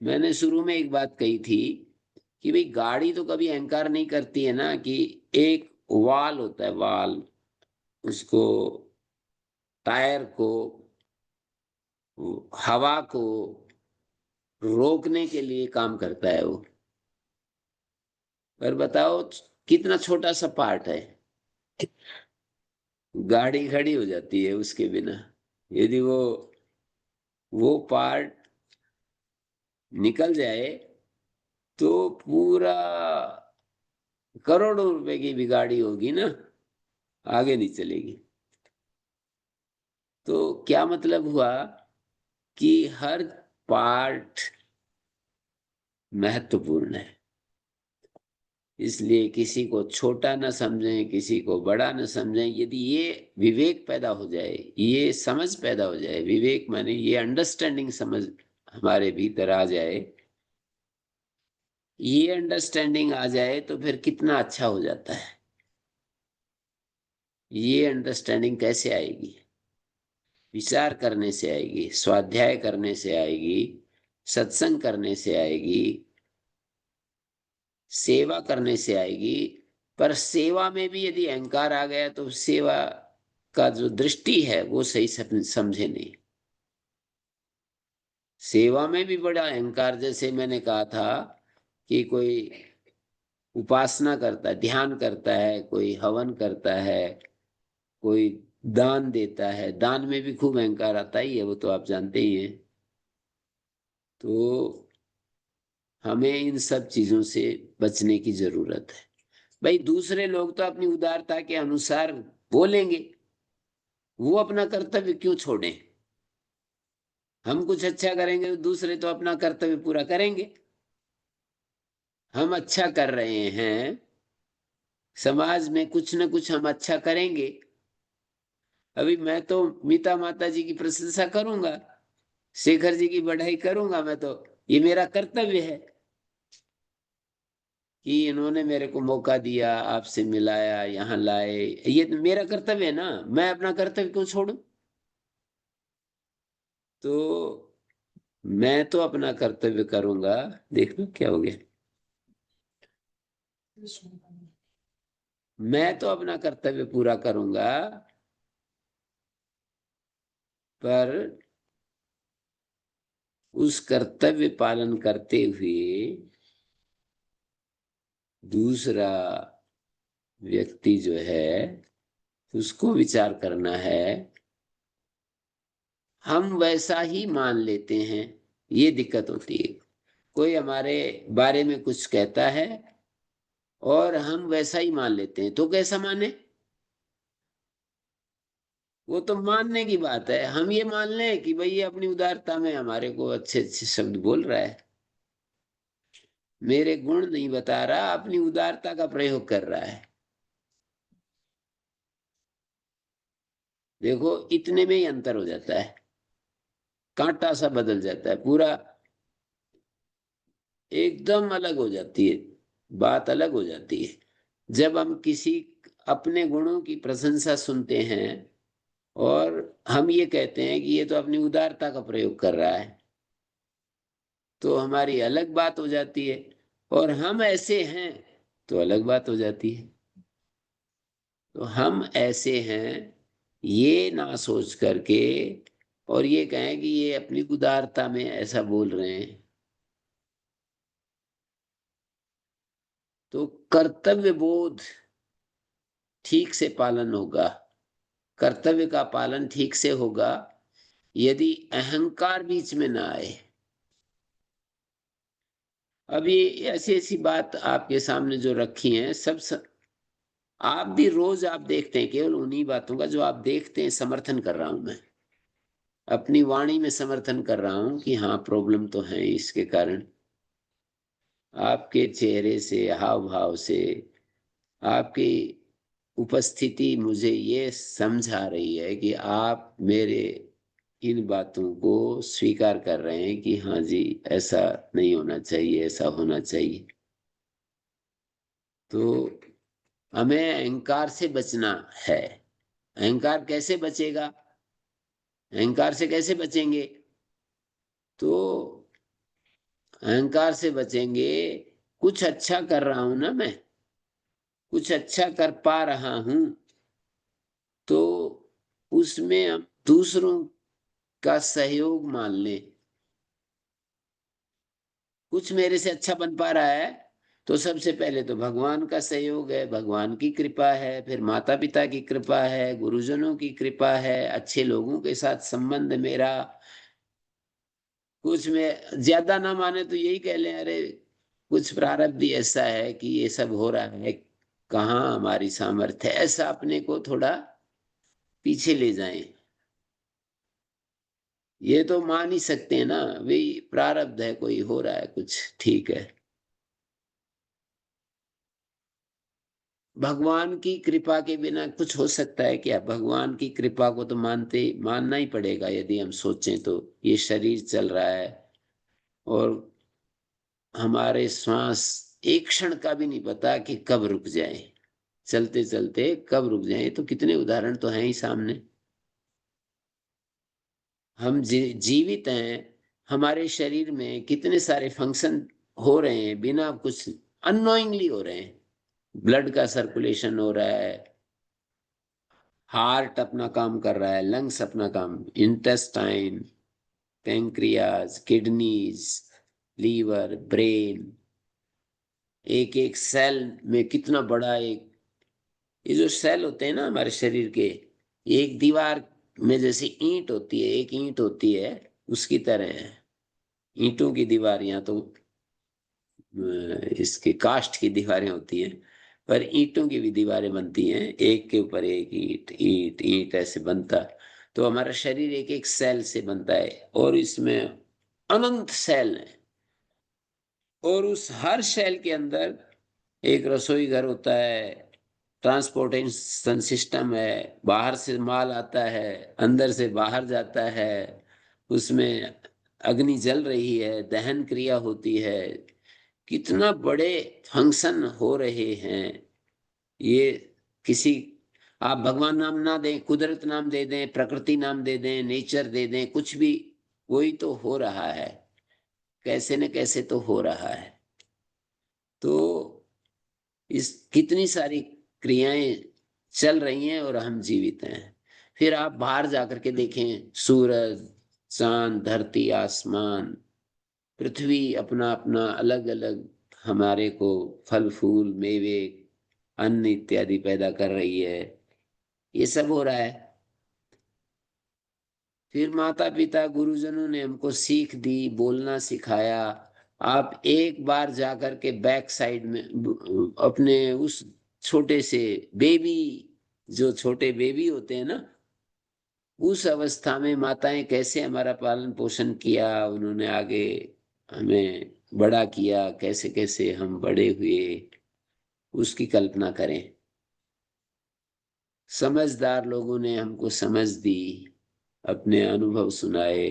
मैंने शुरू में एक बात कही थी कि भाई गाड़ी तो कभी अहंकार नहीं करती है ना, कि एक वाल होता है, वाल, उसको, टायर को, हवा को रोकने के लिए काम करता है वो। पर बताओ कितना छोटा सा पार्ट है, गाड़ी खड़ी हो जाती है उसके बिना। यदि वो पार्ट निकल जाए तो पूरा करोड़ों रुपए की भी गाड़ी होगी ना, आगे नहीं चलेगी। तो क्या मतलब हुआ कि हर पार्ट महत्वपूर्ण है। इसलिए किसी को छोटा न समझें, किसी को बड़ा न समझें। यदि ये विवेक पैदा हो जाए, ये समझ पैदा हो जाए, विवेक माने ये अंडरस्टैंडिंग, समझ हमारे भीतर आ जाए, ये अंडरस्टैंडिंग आ जाए तो फिर कितना अच्छा हो जाता है। ये अंडरस्टैंडिंग कैसे आएगी? विचार करने से आएगी, स्वाध्याय करने से आएगी, सत्संग करने से आएगी, सेवा करने से आएगी। पर सेवा में भी यदि अहंकार आ गया तो सेवा का जो दृष्टि है वो सही समझे नहीं। सेवा में भी बड़ा अहंकार, जैसे मैंने कहा था कि कोई उपासना करता है, ध्यान करता है, कोई हवन करता है, कोई दान देता है, दान में भी खूब अहंकार आता ही है, वो तो आप जानते ही हैं। तो हमें इन सब चीजों से बचने की जरूरत है। भाई दूसरे लोग तो अपनी उदारता के अनुसार बोलेंगे, वो अपना कर्तव्य क्यों छोड़ें? हम कुछ अच्छा करेंगे तो दूसरे तो अपना कर्तव्य पूरा करेंगे। हम अच्छा कर रहे हैं समाज में कुछ न कुछ हम अच्छा करेंगे। अभी मैं तो मीता माता जी की प्रशंसा करूंगा, शेखर जी की बढ़ाई करूंगा, मैं तो, ये मेरा कर्तव्य है कि इन्होंने मेरे को मौका दिया, आपसे मिलाया, यहाँ लाए, ये तो मेरा कर्तव्य है ना, मैं अपना कर्तव्य क्यों छोड़ूं? तो मैं तो अपना कर्तव्य करूंगा। देखना क्या हो गया। मैं तो अपना कर्तव्य पूरा करूंगा, पर उस कर्तव्य पालन करते हुए दूसरा व्यक्ति जो है उसको विचार करना है। हम वैसा ही मान लेते हैं, ये दिक्कत होती है। कोई हमारे बारे में कुछ कहता है और हम वैसा ही मान लेते हैं, तो कैसा माने? वो तो मानने की बात है। हम ये मान लें कि भाई ये अपनी उदारता में हमारे को अच्छे अच्छे शब्द बोल रहा है, मेरे गुण नहीं बता रहा, अपनी उदारता का प्रयोग कर रहा है। देखो इतने में ही अंतर हो जाता है, कांटा सा बदल जाता है पूरा, एकदम अलग हो जाती है, बात अलग हो जाती है। जब हम किसी अपने गुणों की प्रशंसा सुनते हैं और हम ये कहते हैं कि ये तो अपनी उदारता का प्रयोग कर रहा है, तो हमारी अलग बात हो जाती है। और हम ऐसे हैं तो अलग बात हो जाती है। तो हम ऐसे हैं ये ना सोच करके और ये कहें कि ये अपनी उदारता में ऐसा बोल रहे हैं, तो कर्तव्य बोध ठीक से पालन होगा। कर्तव्य का पालन ठीक से होगा यदि अहंकार बीच में ना आए। अब ये ऐसी ऐसी बात आपके सामने जो रखी है आप भी रोज आप देखते हैं, केवल उन्हीं बातों का जो आप देखते हैं समर्थन कर रहा हूं मैं, अपनी वाणी में समर्थन कर रहा हूं कि हाँ प्रॉब्लम तो है इसके कारण। आपके चेहरे से, हाव भाव से, आपकी उपस्थिति मुझे ये समझा रही है कि आप मेरे इन बातों को स्वीकार कर रहे हैं कि हाँ जी ऐसा नहीं होना चाहिए, ऐसा होना चाहिए। तो हमें अहंकार से बचना है। अहंकार कैसे बचेगा? अहंकार से कैसे बचेंगे? तो अहंकार से बचेंगे, कुछ अच्छा कर रहा हूं ना मैं, कुछ अच्छा कर पा रहा हूं, तो उसमें हम दूसरों का सहयोग मान लें। कुछ मेरे से अच्छा बन पा रहा है तो सबसे पहले तो भगवान का सहयोग है, भगवान की कृपा है, फिर माता पिता की कृपा है, गुरुजनों की कृपा है, अच्छे लोगों के साथ संबंध मेरा। कुछ में ज्यादा ना माने तो यही कह लें, अरे कुछ प्रारब्ध ही ऐसा है कि ये सब हो रहा है, कहाँ हमारी सामर्थ्य है, ऐसा अपने को थोड़ा पीछे ले जाएं। ये तो मान ही सकते हैं ना, भाई प्रारब्ध है, कोई हो रहा है कुछ, ठीक है। भगवान की कृपा के बिना कुछ हो सकता है क्या? भगवान की कृपा को तो मानना ही पड़ेगा। यदि हम सोचें तो ये शरीर चल रहा है और हमारे श्वास एक क्षण का भी नहीं पता कि कब रुक जाए, चलते चलते कब रुक जाए। तो कितने उदाहरण तो हैं ही सामने। हम जीवित हैं, हमारे शरीर में कितने सारे फंक्शन हो रहे हैं बिना कुछ, अननोइंगली हो रहे हैं। ब्लड का सर्कुलेशन हो रहा है, हार्ट अपना काम कर रहा है, लंग्स अपना काम, intestine, pancreas, kidneys, liver, brain, एक एक सेल में कितना बड़ा एक, ये जो सेल होते हैं ना हमारे शरीर के, एक दीवार में जैसे ईंट होती है, एक ईंट होती है, उसकी तरह है। ईंटों की दीवार, या तो इसके काष्ठ की दीवारें होती हैं, पर ईंटों की भी दीवारें बनती हैं, एक के ऊपर एक ईंट ईंट ईंट ऐसे बनता। तो हमारा शरीर एक एक सेल से बनता है और इसमें अनंत सेल है। और उस हर सेल के अंदर एक रसोई घर होता है, ट्रांसपोर्टेशन सिस्टम है, बाहर से माल आता है, अंदर से बाहर जाता है, उसमें अग्नि जल रही है, दहन क्रिया होती है, कितना बड़े फंक्शन हो रहे हैं ये। किसी, आप भगवान नाम ना दें, कुदरत नाम दे दें, प्रकृति नाम दे दें, नेचर दे दें, कुछ भी, वही तो हो रहा है, कैसे न कैसे तो हो रहा है। तो इस कितनी सारी क्रियाएं चल रही हैं और हम जीवित हैं। फिर आप बाहर जाकर के देखें, सूरज, चांद, धरती, आसमान, पृथ्वी अपना अपना अलग अलग हमारे को फल फूल मेवे अन्न इत्यादि पैदा कर रही है, ये सब हो रहा है। फिर माता पिता गुरुजनों ने हमको सीख दी, बोलना सिखाया। आप एक बार जाकर के बैक साइड में अपने उस छोटे से बेबी, जो छोटे बेबी होते हैं ना, उस अवस्था में माताएं कैसे हमारा पालन पोषण किया, उन्होंने आगे हमें बड़ा किया, कैसे कैसे हम बड़े हुए, उसकी कल्पना करें। समझदार लोगों ने हमको समझ दी, अपने अनुभव सुनाए,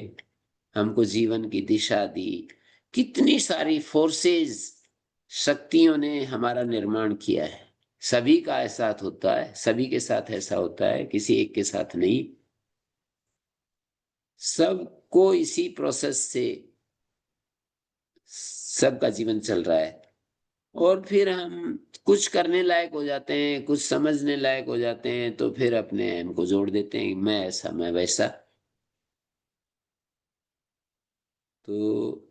हमको जीवन की दिशा दी। कितनी सारी फोर्सेस, शक्तियों ने हमारा निर्माण किया है। सभी का ऐसा होता है, सभी के साथ ऐसा होता है, किसी एक के साथ नहीं। सबको इसी प्रोसेस से सबका जीवन चल रहा है। और फिर हम कुछ करने लायक हो जाते हैं, कुछ समझने लायक हो जाते हैं, तो फिर अपने हमको जोड़ देते हैं, मैं ऐसा मैं वैसा। तो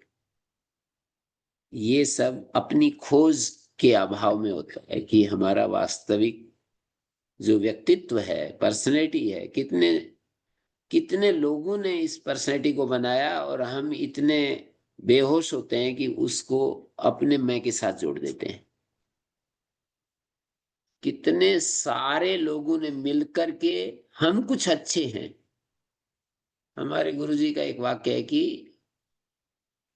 ये सब अपनी खोज के अभाव में होता है कि हमारा वास्तविक जो व्यक्तित्व है, पर्सनैलिटी है, कितने कितने लोगों ने इस पर्सनैलिटी को बनाया और हम इतने बेहोश होते हैं कि उसको अपने मैं के साथ जोड़ देते हैं। कितने सारे लोगों ने मिलकर के, हम कुछ अच्छे हैं। हमारे गुरुजी का एक वाक्य है कि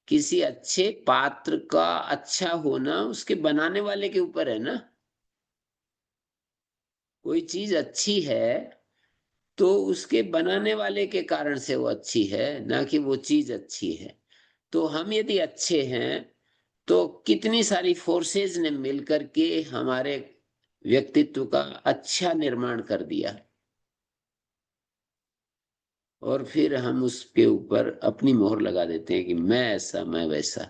किसी अच्छे पात्र का अच्छा होना उसके बनाने वाले के ऊपर है ना। कोई चीज अच्छी है तो उसके बनाने वाले के कारण से वो अच्छी है, ना कि वो चीज अच्छी है। तो हम यदि अच्छे हैं तो कितनी सारी फोर्सेज ने मिलकर के हमारे व्यक्तित्व का अच्छा निर्माण कर दिया, और फिर हम उसके ऊपर अपनी मोहर लगा देते हैं कि मैं ऐसा मैं वैसा।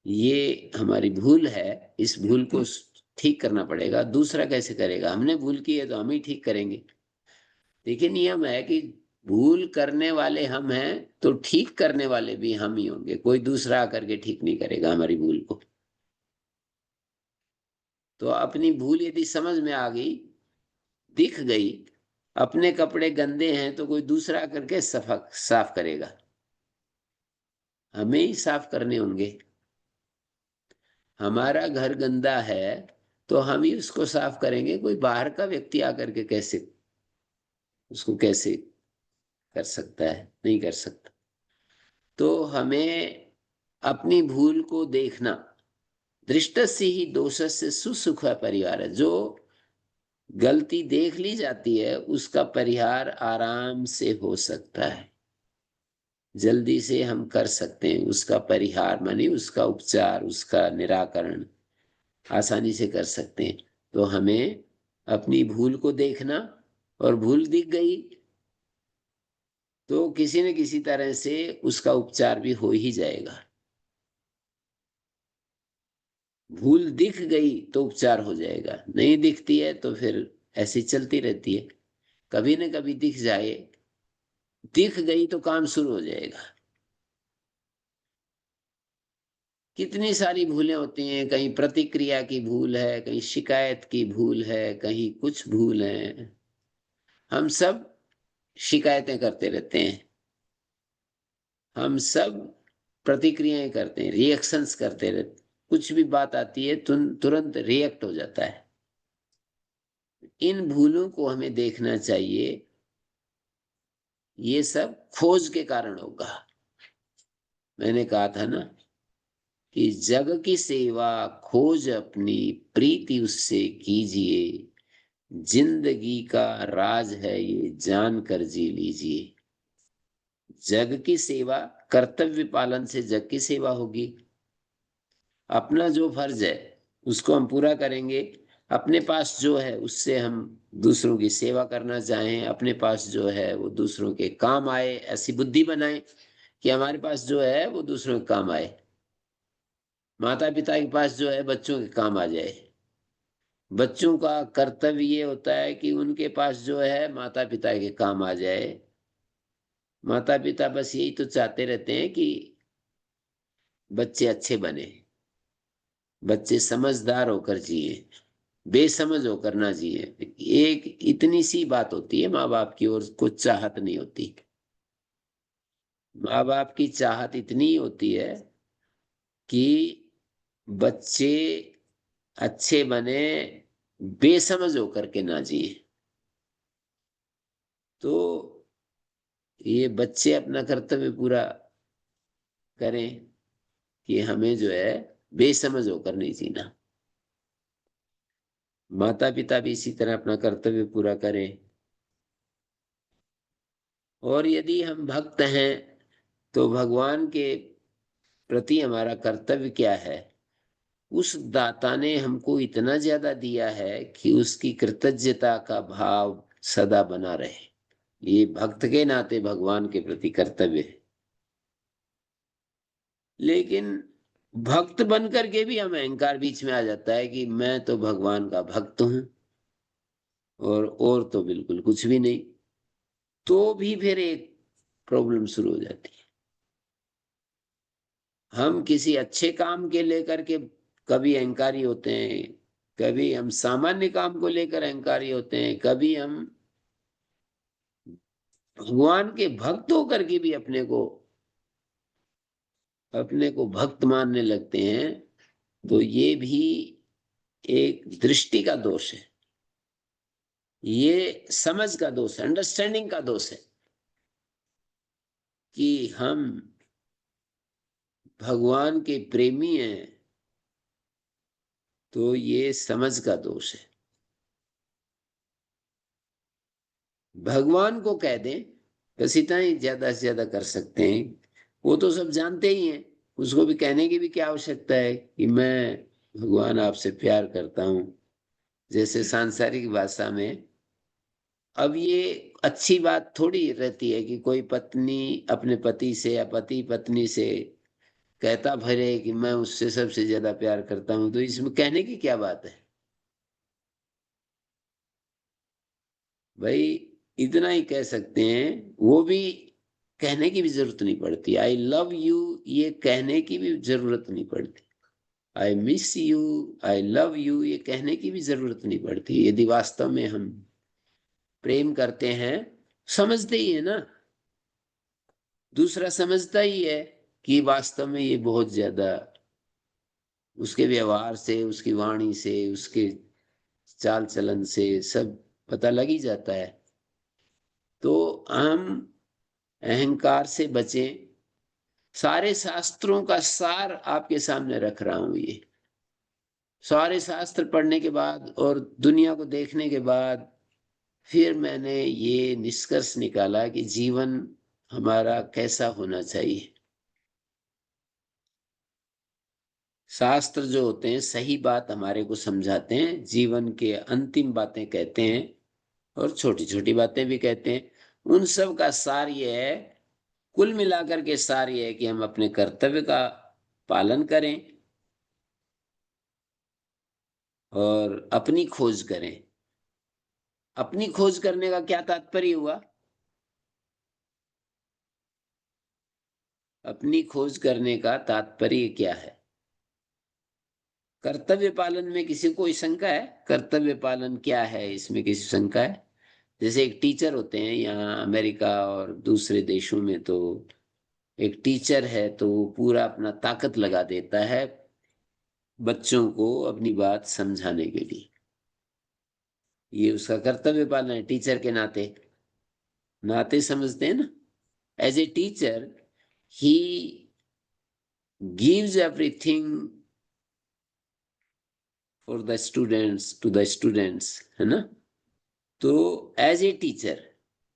ये हमारी भूल है, इस भूल को ठीक करना पड़ेगा। दूसरा कैसे करेगा? हमने भूल की है तो हम ही ठीक करेंगे। देखिए, नियम है कि भूल करने वाले हम हैं तो ठीक करने वाले भी हम ही होंगे, कोई दूसरा आकर के ठीक नहीं करेगा हमारी भूल को। तो अपनी भूल यदि समझ में आ गई, दिख गई, अपने कपड़े गंदे हैं तो कोई दूसरा आकर के सफा साफ करेगा, हमें ही साफ करने होंगे। हमारा घर गंदा है तो हम ही उसको साफ करेंगे, कोई बाहर का व्यक्ति आकर के कैसे उसको कैसे कर सकता है? नहीं कर सकता। तो हमें अपनी भूल को देखना, दृष्टस्य ही दोषस्य सुसुख परिहार है। जो गलती देख ली जाती है उसका परिहार आराम से हो सकता है, जल्दी से हम कर सकते हैं उसका परिहार, माने उसका उपचार, उसका निराकरण आसानी से कर सकते हैं। तो हमें अपनी भूल को देखना, और भूल दिख गई तो किसी न किसी तरह से उसका उपचार भी हो ही जाएगा। भूल दिख गई तो उपचार हो जाएगा, नहीं दिखती है तो फिर ऐसी चलती रहती है। कभी न कभी दिख जाए, दिख गई तो काम शुरू हो जाएगा। कितनी सारी भूलें होती हैं, कहीं प्रतिक्रिया की भूल है, कहीं शिकायत की भूल है, कहीं कुछ भूल है। हम सब शिकायतें करते रहते हैं, हम सब प्रतिक्रियाएं करते हैं, रिएक्शंस करते रहते। कुछ भी बात आती है तुरंत रिएक्ट हो जाता है। इन भूलों को हमें देखना चाहिए, ये सब खोज के कारण होगा। मैंने कहा था ना कि जग की सेवा खोज अपनी, प्रीति उससे कीजिए, जिंदगी का राज है ये जान कर जी लीजिए। जग की सेवा, कर्तव्य पालन से जग की सेवा होगी। अपना जो फर्ज है उसको हम पूरा करेंगे। अपने पास जो है उससे हम दूसरों की सेवा करना चाहें, अपने पास जो है वो दूसरों के काम आए, ऐसी बुद्धि बनाएं कि हमारे पास जो है वो दूसरों के काम आए। माता पिता के पास जो है बच्चों के काम आ जाए। बच्चों का कर्तव्य ये होता है कि उनके पास जो है माता पिता के काम आ जाए। माता पिता बस यही तो चाहते रहते हैं कि बच्चे अच्छे बने, बच्चे समझदार होकर जिए, बेसमझ होकर ना जिए। एक इतनी सी बात होती है माँ बाप की, और कुछ चाहत नहीं होती। माँ बाप की चाहत इतनी होती है कि बच्चे अच्छे बने, बेसमझ होकर के ना जिए। तो ये बच्चे अपना कर्तव्य पूरा करें कि हमें जो है बेसमझ होकर नहीं जीना। माता पिता भी इसी तरह अपना कर्तव्य पूरा करें। और यदि हम भक्त हैं तो भगवान के प्रति हमारा कर्तव्य क्या है? उस दाता ने हमको इतना ज्यादा दिया है कि उसकी कृतज्ञता का भाव सदा बना रहे। ये भक्त के नाते भगवान के प्रति कर्तव्य है। लेकिन भक्त बन करके भी हम अहंकार बीच में आ जाता है कि मैं तो भगवान का भक्त हूं और तो बिल्कुल कुछ भी नहीं। तो भी फिर एक प्रॉब्लम शुरू हो जाती है। हम किसी अच्छे काम के लेकर के कभी अहंकारी होते हैं, कभी हम सामान्य काम को लेकर अहंकारी होते हैं, कभी हम भगवान के भक्त होकर के भी अपने को भक्त मानने लगते हैं। तो ये भी एक दृष्टि का दोष है, ये समझ का दोष है, अंडरस्टैंडिंग का दोष है कि हम भगवान के प्रेमी हैं। तो ये समझ का दोष है। भगवान को कह दें, बस इतना ही ज्यादा से ज्यादा कर सकते हैं। वो तो सब जानते ही हैं, उसको भी कहने की भी क्या आवश्यकता है कि मैं भगवान आपसे प्यार करता हूं, जैसे सांसारिक भाषा में। अब ये अच्छी बात थोड़ी रहती है कि कोई पत्नी अपने पति से या पति पत्नी से कहता भरे कि मैं उससे सबसे ज्यादा प्यार करता हूं। तो इसमें कहने की क्या बात है भाई? इतना ही कह सकते हैं। वो भी कहने की भी जरूरत नहीं पड़ती। आई लव यू ये कहने की भी जरूरत नहीं पड़ती। I miss you, I love you ये कहने की भी जरूरत नहीं पड़ती। यदि वास्तव में हम प्रेम करते हैं, समझते ही है ना, दूसरा समझता ही है कि वास्तव में ये बहुत ज्यादा उसके व्यवहार से, उसकी वाणी से, उसके चाल चलन से सब पता लग ही जाता है। तो हम अहंकार से बचें। सारे शास्त्रों का सार आपके सामने रख रहा हूं। ये सारे शास्त्र पढ़ने के बाद और दुनिया को देखने के बाद फिर मैंने ये निष्कर्ष निकाला कि जीवन हमारा कैसा होना चाहिए। शास्त्र जो होते हैं सही बात हमारे को समझाते हैं, जीवन के अंतिम बातें कहते हैं और छोटी छोटी बातें भी कहते हैं। उन सब का सार ये है, कुल मिलाकर के सार ये है कि हम अपने कर्तव्य का पालन करें और अपनी खोज करें। अपनी खोज करने का क्या तात्पर्य हुआ? अपनी खोज करने का तात्पर्य क्या है? कर्तव्य पालन में किसी को कोई शंका है? कर्तव्य पालन क्या है, इसमें किसी शंका है? जैसे एक टीचर होते हैं यहाँ अमेरिका और दूसरे देशों में, तो एक टीचर है तो वो पूरा अपना ताकत लगा देता है बच्चों को अपनी बात समझाने के लिए। ये उसका कर्तव्य पालन है टीचर के नाते। नाते समझते हैं ना। As a teacher he gives everything for the students, to the students, है ना। तो as a teacher,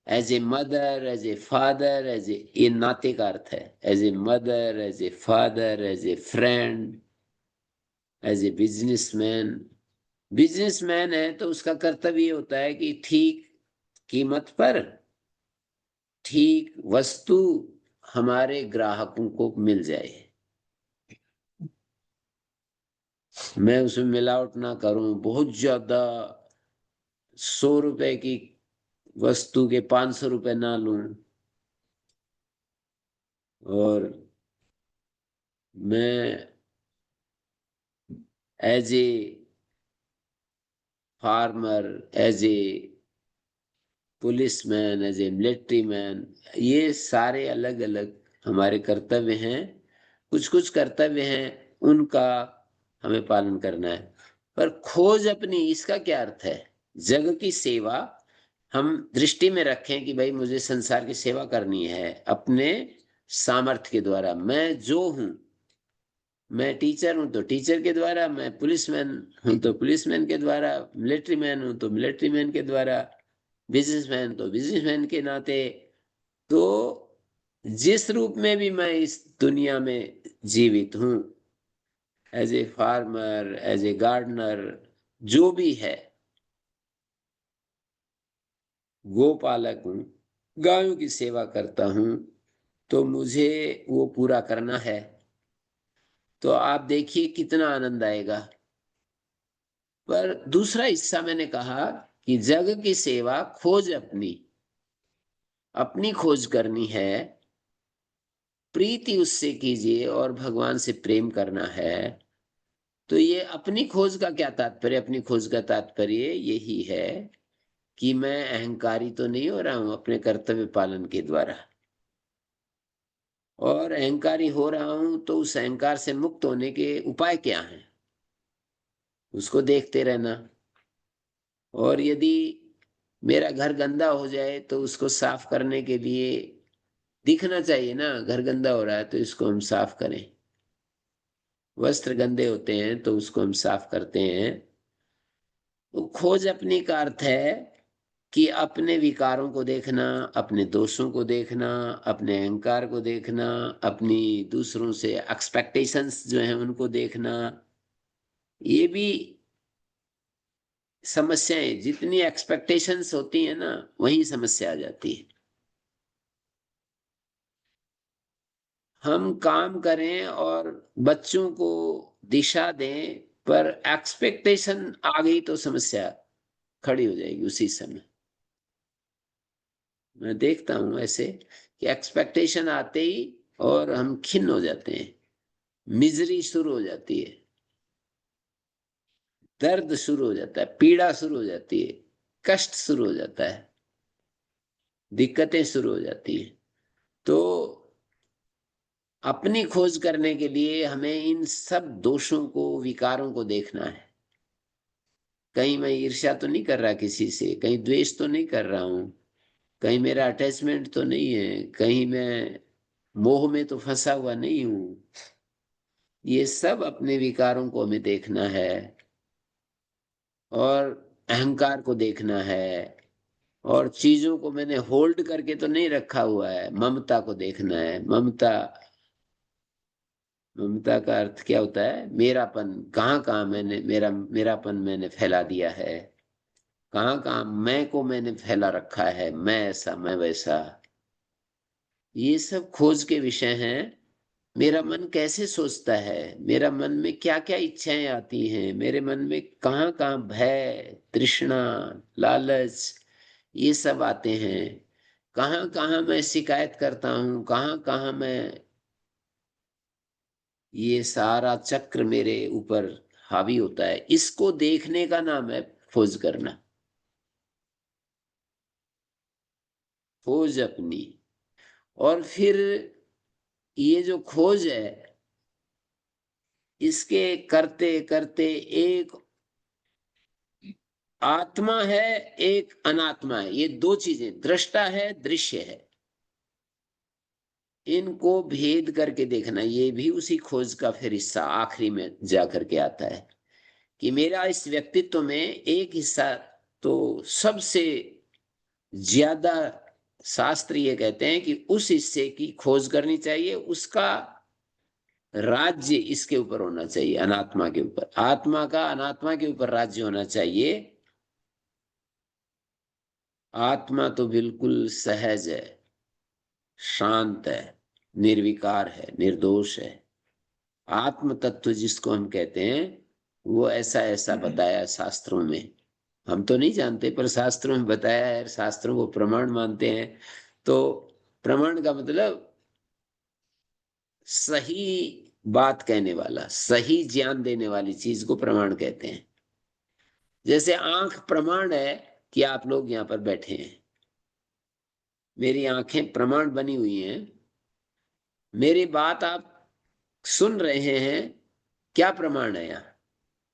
as a mother, as a father, as a, ये नाते का अर्थ है, as a mother, as a father, as a friend, as a businessman. Businessman है तो उसका कर्तव्य ये होता है कि ठीक कीमत पर ठीक वस्तु हमारे ग्राहकों को मिल जाए, मैं उसमें मिलावट ना करूं, बहुत ज्यादा 100 रुपए की वस्तु के 500 रुपए ना लूं, और मैं as a farmer, as a policeman, as a military man, ये सारे अलग अलग हमारे कर्तव्य हैं। कुछ कुछ कर्तव्य हैं उनका हमें पालन करना है। पर खोज अपनी, इसका क्या अर्थ है? जग की सेवा हम दृष्टि में रखें कि भाई मुझे संसार की सेवा करनी है अपने सामर्थ्य के द्वारा। मैं जो हूं, मैं टीचर हूं तो टीचर के द्वारा, मैं पुलिसमैन हूं तो पुलिसमैन के द्वारा, मिलिट्री मैन हूं तो मिलिट्री मैन के द्वारा, बिजनेसमैन तो बिजनेसमैन के नाते। तो जिस रूप में भी मैं इस दुनिया में जीवित हूं, as a farmer, as a gardener, जो भी है, गोपालक हूं, गायों की सेवा करता हूं, तो मुझे वो पूरा करना है। तो आप देखिए कितना आनंद आएगा। पर दूसरा हिस्सा मैंने कहा कि जग की सेवा खोज अपनी, अपनी खोज करनी है, प्रीति उससे कीजिए और भगवान से प्रेम करना है। तो ये अपनी खोज का क्या तात्पर्य? अपनी खोज का तात्पर्य यही है कि मैं अहंकारी तो नहीं हो रहा हूं अपने कर्तव्य पालन के द्वारा, और अहंकारी हो रहा हूं तो उस अहंकार से मुक्त होने के उपाय क्या हैं, उसको देखते रहना। और यदि मेरा घर गंदा हो जाए तो उसको साफ करने के लिए दिखना चाहिए ना, घर गंदा हो रहा है तो इसको हम साफ करें। वस्त्र गंदे होते हैं तो उसको हम साफ करते हैं। तो खोज अपनी का अर्थ है कि अपने विकारों को देखना, अपने दोषों को देखना, अपने अहंकार को देखना, अपनी दूसरों से एक्सपेक्टेशंस जो हैं उनको देखना। ये भी समस्याएं, जितनी एक्सपेक्टेशंस होती है ना वही समस्या आ जाती है। हम काम करें और बच्चों को दिशा दें, पर एक्सपेक्टेशन आ गई तो समस्या खड़ी हो जाएगी उसी समय। मैं देखता हूं ऐसे कि एक्सपेक्टेशन आते ही और हम खिन्न हो जाते हैं, मिजरी शुरू हो जाती है, दर्द शुरू हो जाता है, पीड़ा शुरू हो जाती है, कष्ट शुरू हो जाता है, दिक्कतें शुरू हो जाती है। तो अपनी खोज करने के लिए हमें इन सब दोषों को, विकारों को देखना है। कहीं मैं ईर्ष्या तो नहीं कर रहा किसी से, कहीं द्वेष तो नहीं कर रहा हूं, कहीं मेरा अटैचमेंट तो नहीं है, कहीं मैं मोह में तो फंसा हुआ नहीं हूं। ये सब अपने विकारों को हमें देखना है, और अहंकार को देखना है, और चीजों को मैंने होल्ड करके तो नहीं रखा हुआ है, ममता को देखना है। ममता, ममता का अर्थ क्या होता है? मेरापन। कहाँ कहाँ मैंने मेरापन मैंने फैला दिया है, कहाँ कहाँ मैं को मैंने फैला रखा है, मैं ऐसा मैं वैसा। ये सब खोज के विषय हैं। मेरा मन कैसे सोचता है, मेरा मन में क्या क्या इच्छाएं आती हैं, मेरे मन में कहाँ कहाँ भय, तृष्णा, लालच, ये सब आते हैं। कहाँ कहाँ मैं शिकायत करता हूँ, कहाँ कहाँ मैं, ये सारा चक्र मेरे ऊपर हावी होता है। इसको देखने का नाम है खोज करना, खोज अपनी। और फिर ये जो खोज है, इसके करते करते एक आत्मा है, एक अनात्मा है। ये दो चीजें, दृष्टा है, दृश्य है, इनको भेद करके देखना, ये भी उसी खोज का फिर हिस्सा आखिरी में जा करके आता है। कि मेरा इस व्यक्तित्व में एक हिस्सा तो सबसे ज्यादा शास्त्र ये कहते हैं कि उस हिस्से की खोज करनी चाहिए, उसका राज्य इसके ऊपर होना चाहिए, अनात्मा के ऊपर। आत्मा का अनात्मा के ऊपर राज्य होना चाहिए। आत्मा तो बिल्कुल सहज है, शांत है, निर्विकार है, निर्दोष है। आत्म तत्व जिसको हम कहते हैं, वो ऐसा ऐसा बताया शास्त्रों में। हम तो नहीं जानते, पर शास्त्रों में बताया है, शास्त्रों को प्रमाण मानते हैं। तो प्रमाण का मतलब सही बात कहने वाला, सही ज्ञान देने वाली चीज को प्रमाण कहते हैं। जैसे आंख प्रमाण है कि आप लोग यहाँ पर बैठे हैं। मेरी आंखें प्रमाण बनी हुई हैं, मेरी बात आप सुन रहे हैं। क्या प्रमाण है यहाँ?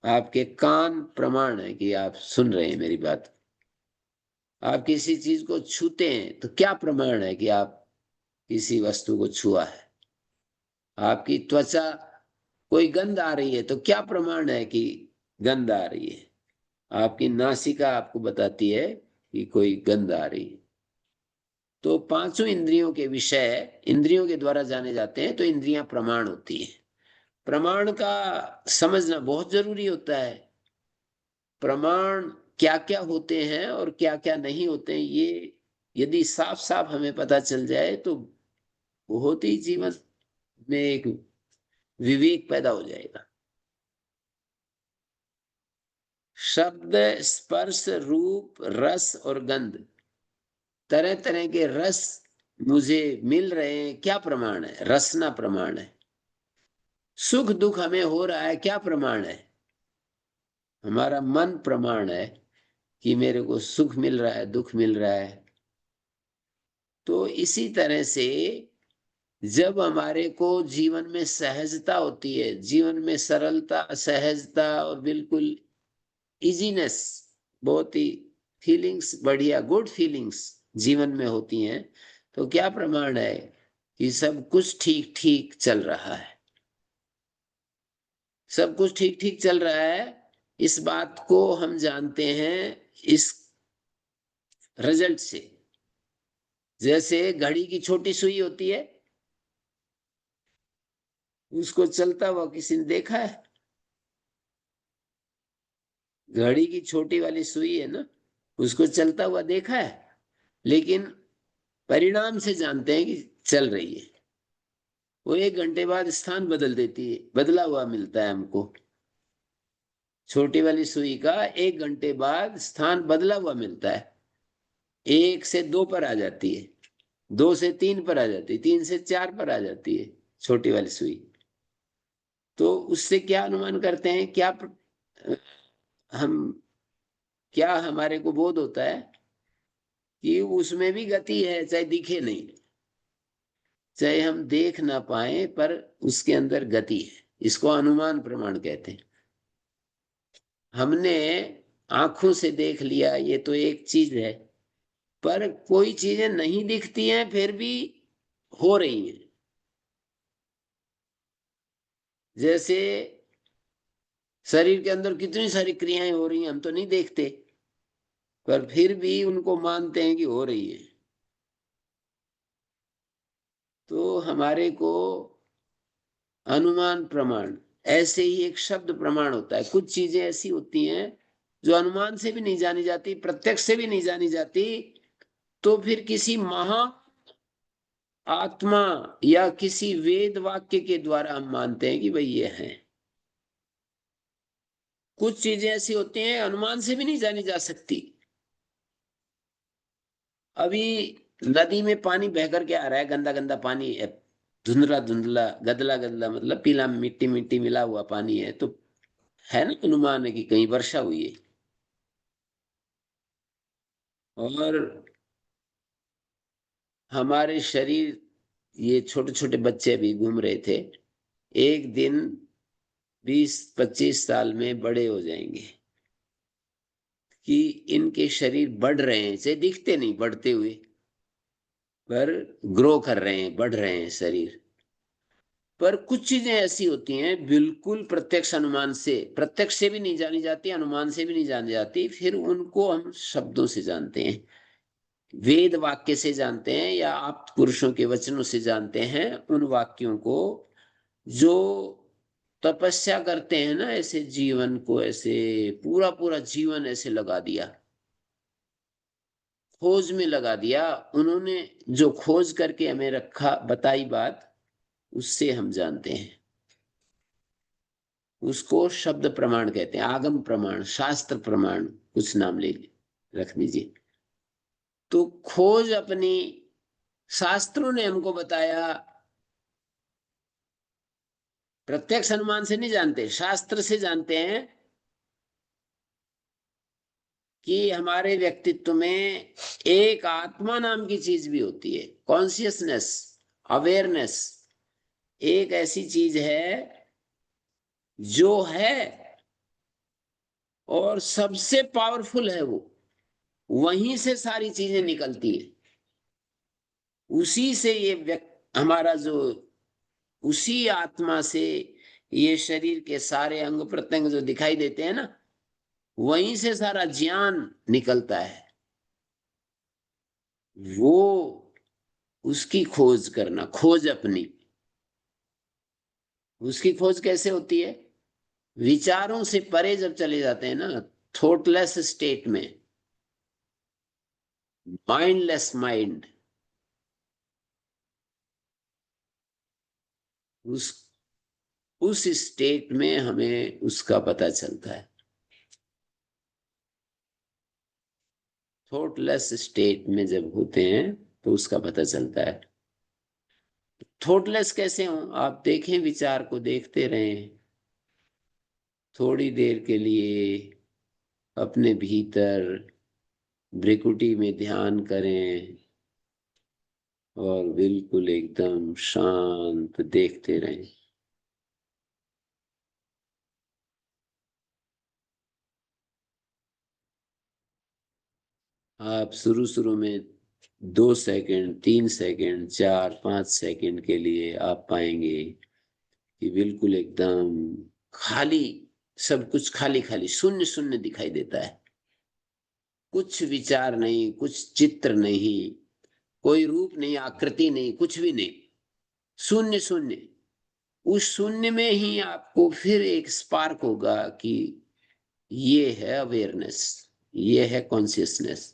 आपके कान प्रमाण है कि आप सुन रहे हैं मेरी बात। आप किसी चीज को छूते हैं तो क्या प्रमाण है कि आप किसी वस्तु को छुआ है? आपकी त्वचा, कोई गंध आ रही है तो क्या प्रमाण है कि गंध आ रही है? आपकी नासिका आपको बताती है कि कोई गंध आ रही है। तो पांचों इंद्रियों के विषय इंद्रियों के द्वारा जाने जाते हैं, तो इंद्रियां प्रमाण होती है। प्रमाण का समझना बहुत जरूरी होता है। प्रमाण क्या क्या होते हैं और क्या क्या नहीं होते हैं, ये यदि साफ साफ हमें पता चल जाए तो बहुत ही जीवन में एक विवेक पैदा हो जाएगा। शब्द, स्पर्श, रूप, रस और गंध, तरह तरह के रस मुझे मिल रहे हैं, क्या प्रमाण है? रसना प्रमाण है। सुख दुख हमें हो रहा है, क्या प्रमाण है? हमारा मन प्रमाण है कि मेरे को सुख मिल रहा है, दुख मिल रहा है। तो इसी तरह से जब हमारे को जीवन में सहजता होती है, जीवन में सरलता, सहजता और बिल्कुल इजीनेस, बहुत ही फीलिंग्स, बढ़िया गुड फीलिंग्स जीवन में होती हैं, तो क्या प्रमाण है कि सब कुछ ठीक ठीक चल रहा है। सब कुछ ठीक ठीक चल रहा है, इस बात को हम जानते हैं इस रिजल्ट से। जैसे घड़ी की छोटी सुई होती है, उसको चलता हुआ किसी ने देखा है? घड़ी की छोटी वाली सुई है ना, उसको चलता हुआ देखा है? लेकिन परिणाम से जानते हैं कि चल रही है। वो 1 घंटे बाद स्थान बदल देती है, बदला हुआ मिलता है हमको। छोटी वाली सुई का 1 घंटे बाद स्थान बदला हुआ मिलता है। 1 से 2 पर आ जाती है, 2 से 3 पर आ जाती है, 3 से 4 पर आ जाती है छोटी वाली सुई। तो उससे क्या अनुमान करते हैं, हम क्या हमारे को बोध होता है कि उसमें भी गति है, चाहे दिखे नहीं, चाहे हम देख ना पाए, पर उसके अंदर गति है। इसको अनुमान प्रमाण कहते हैं। हमने आंखों से देख लिया, ये तो एक चीज है, पर कोई चीजें नहीं दिखती हैं फिर भी हो रही हैं। जैसे शरीर के अंदर कितनी सारी क्रियाएं हो रही हैं, हम तो नहीं देखते, पर फिर भी उनको मानते हैं कि हो रही है। तो हमारे को अनुमान प्रमाण, ऐसे ही एक शब्द प्रमाण होता है। कुछ चीजें ऐसी होती हैं जो अनुमान से भी नहीं जानी जाती, प्रत्यक्ष से भी नहीं जानी जाती, तो फिर किसी महा आत्मा या किसी वेद वाक्य के द्वारा हम मानते हैं कि भाई ये है। कुछ चीजें ऐसी होती हैं अनुमान से भी नहीं जानी जा सकती। अभी नदी में पानी बह करके आ रहा है, गंदा गंदा पानी है, धुंधला धुंधला, गदला गदला, मतलब पीला, मिट्टी मिट्टी मिला हुआ पानी है, तो है ना, अनुमान है कि कहीं वर्षा हुई है। और हमारे शरीर, ये छोटे छोटे बच्चे भी घूम रहे थे, एक दिन 20-25 साल में बड़े हो जाएंगे, कि इनके शरीर बढ़ रहे हैं, चाहे दिखते नहीं बढ़ते हुए, पर ग्रो कर रहे हैं, बढ़ रहे हैं शरीर। पर कुछ चीजें ऐसी होती हैं बिल्कुल प्रत्यक्ष अनुमान से, प्रत्यक्ष से भी नहीं जानी जाती, अनुमान से भी नहीं जानी जाती, फिर उनको हम शब्दों से जानते हैं, वेद वाक्य से जानते हैं, या आप पुरुषों के वचनों से जानते हैं उन वाक्यों को, जो तपस्या करते हैं ना, ऐसे जीवन को, ऐसे पूरा पूरा जीवन ऐसे लगा दिया, खोज में लगा दिया उन्होंने, जो खोज करके हमें रखा, बताई बात, उससे हम जानते हैं। उसको शब्द प्रमाण कहते हैं, आगम प्रमाण, शास्त्र प्रमाण, कुछ नाम ले रख दीजिए। तो खोज अपनी, शास्त्रों ने हमको बताया, प्रत्यक्ष अनुमान से नहीं जानते, शास्त्र से जानते हैं कि हमारे व्यक्तित्व में एक आत्मा नाम की चीज भी होती है, कॉन्शियसनेस, अवेयरनेस, एक ऐसी चीज है जो है और सबसे पावरफुल है वो, वहीं से सारी चीजें निकलती हैं, उसी से ये व्यक्ति हमारा जो, उसी आत्मा से ये शरीर के सारे अंग प्रत्यंग जो दिखाई देते हैं ना, वहीं से सारा ज्ञान निकलता है। वो उसकी खोज करना, खोज अपनी, उसकी खोज कैसे होती है? विचारों से परे जब चले जाते हैं ना, थॉटलेस स्टेट में, माइंडलेस माइंड, उस उस स्टेट में हमें उसका पता चलता है। थॉटलेस स्टेट में जब होते हैं तो उसका पता चलता है। थॉटलेस कैसे हो आप देखें, विचार को देखते रहें, थोड़ी देर के लिए अपने भीतर भ्रिकुटी में ध्यान करें और बिल्कुल एकदम शांत देखते रहें। आप शुरू शुरू में 2 सेकंड, 3 सेकंड, 4, 5 सेकंड के लिए आप पाएंगे कि बिल्कुल एकदम खाली, सब कुछ खाली खाली, शून्य शून्य दिखाई देता है, कुछ विचार नहीं, कुछ चित्र नहीं, कोई रूप नहीं, आकृति नहीं, कुछ भी नहीं, शून्य शून्य। उस शून्य में ही आपको फिर एक स्पार्क होगा कि ये है अवेयरनेस, ये है कॉन्शियसनेस,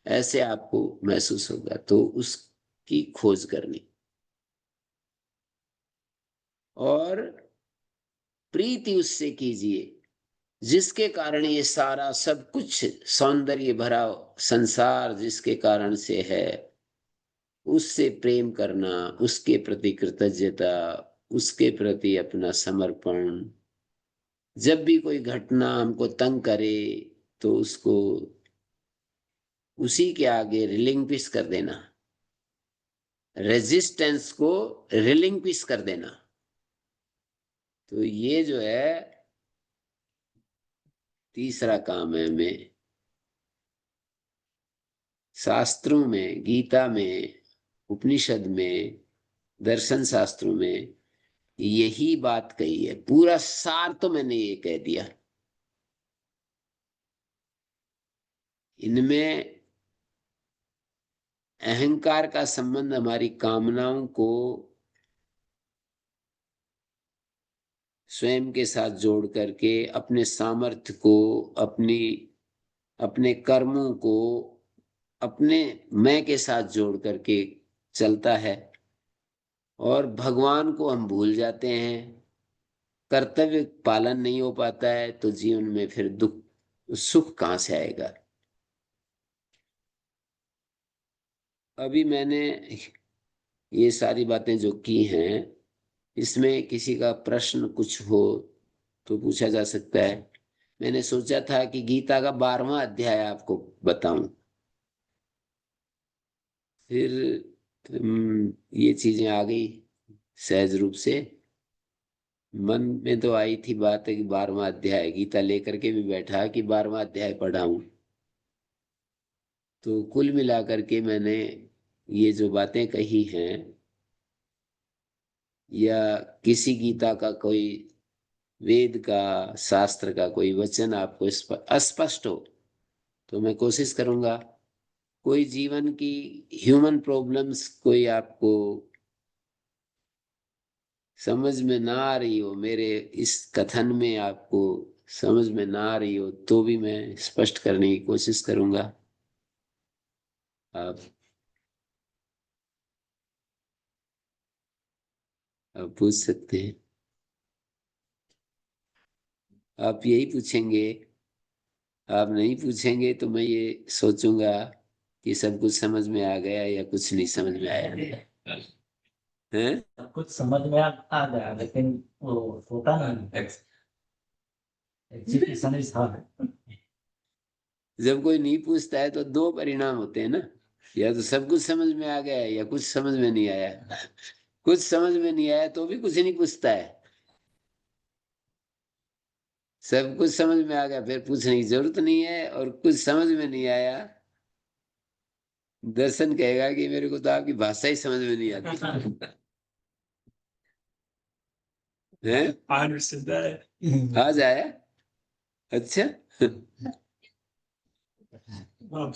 ऐसे आपको महसूस होगा। तो उसकी खोज करनी, और प्रीति उससे कीजिए जिसके कारण ये सारा सब कुछ सौंदर्य भरा संसार जिसके कारण से है, उससे प्रेम करना, उसके प्रति कृतज्ञता, उसके प्रति अपना समर्पण। जब भी कोई घटना हमको तंग करे तो उसको उसी के आगे रिलिंक्विश कर देना, रेजिस्टेंस को रिलिंक्विश कर देना। तो ये जो है तीसरा काम है हमें, शास्त्रों में, गीता में, उपनिषद में, दर्शन शास्त्रों में यही बात कही है, पूरा सार तो मैंने ये कह दिया। इनमें अहंकार का संबंध हमारी कामनाओं को स्वयं के साथ जोड़ करके, अपने सामर्थ्य को, अपनी, अपने कर्मों को अपने मैं के साथ जोड़ करके चलता है, और भगवान को हम भूल जाते हैं, कर्तव्य पालन नहीं हो पाता है, तो जीवन में फिर दुख, सुख कहाँ से आएगा? अभी मैंने ये सारी बातें जो की हैं, इसमें किसी का प्रश्न कुछ हो तो पूछा जा सकता है। मैंने सोचा था कि गीता का 12वां अध्याय आपको बताऊं, फिर ये चीजें आ गई सहज रूप से। मन में तो आई थी बात है कि 12वां अध्याय, गीता लेकर के भी बैठा कि 12वां अध्याय पढ़ाऊं। तो कुल मिलाकर के मैंने ये जो बातें कही हैं, या किसी गीता का कोई, वेद का, शास्त्र का कोई वचन आपको अस्पष्ट हो, तो मैं कोशिश करूंगा कोई जीवन की ह्यूमन प्रॉब्लम्स कोई आपको समझ में ना आ रही हो, मेरे इस कथन में आपको समझ में ना आ रही हो, तो भी मैं स्पष्ट करने की कोशिश करूंगा। आप आप पूछ सकते हैं। आप यही पूछेंगे, आप नहीं पूछेंगे तो मैं ये सोचूंगा कि सब कुछ समझ में आ गया या कुछ नहीं समझ में आया है। सब कुछ समझ में आ गया, लेकिन वो होता नहीं, एग्जीक्यूशन इज हार्ड। जब कोई नहीं पूछता है तो दो परिणाम होते हैं ना, या तो सब कुछ समझ में आ गया या कुछ समझ में नहीं आया। कुछ समझ में नहीं आया तो भी कुछ नहीं पूछता है, सब कुछ समझ में आ गया फिर पूछने की जरूरत नहीं है, और कुछ समझ में नहीं आया दर्शन कहेगा कि मेरे को तो आपकी भाषा ही समझ में नहीं आती है। I understood that. आ जाए। अच्छा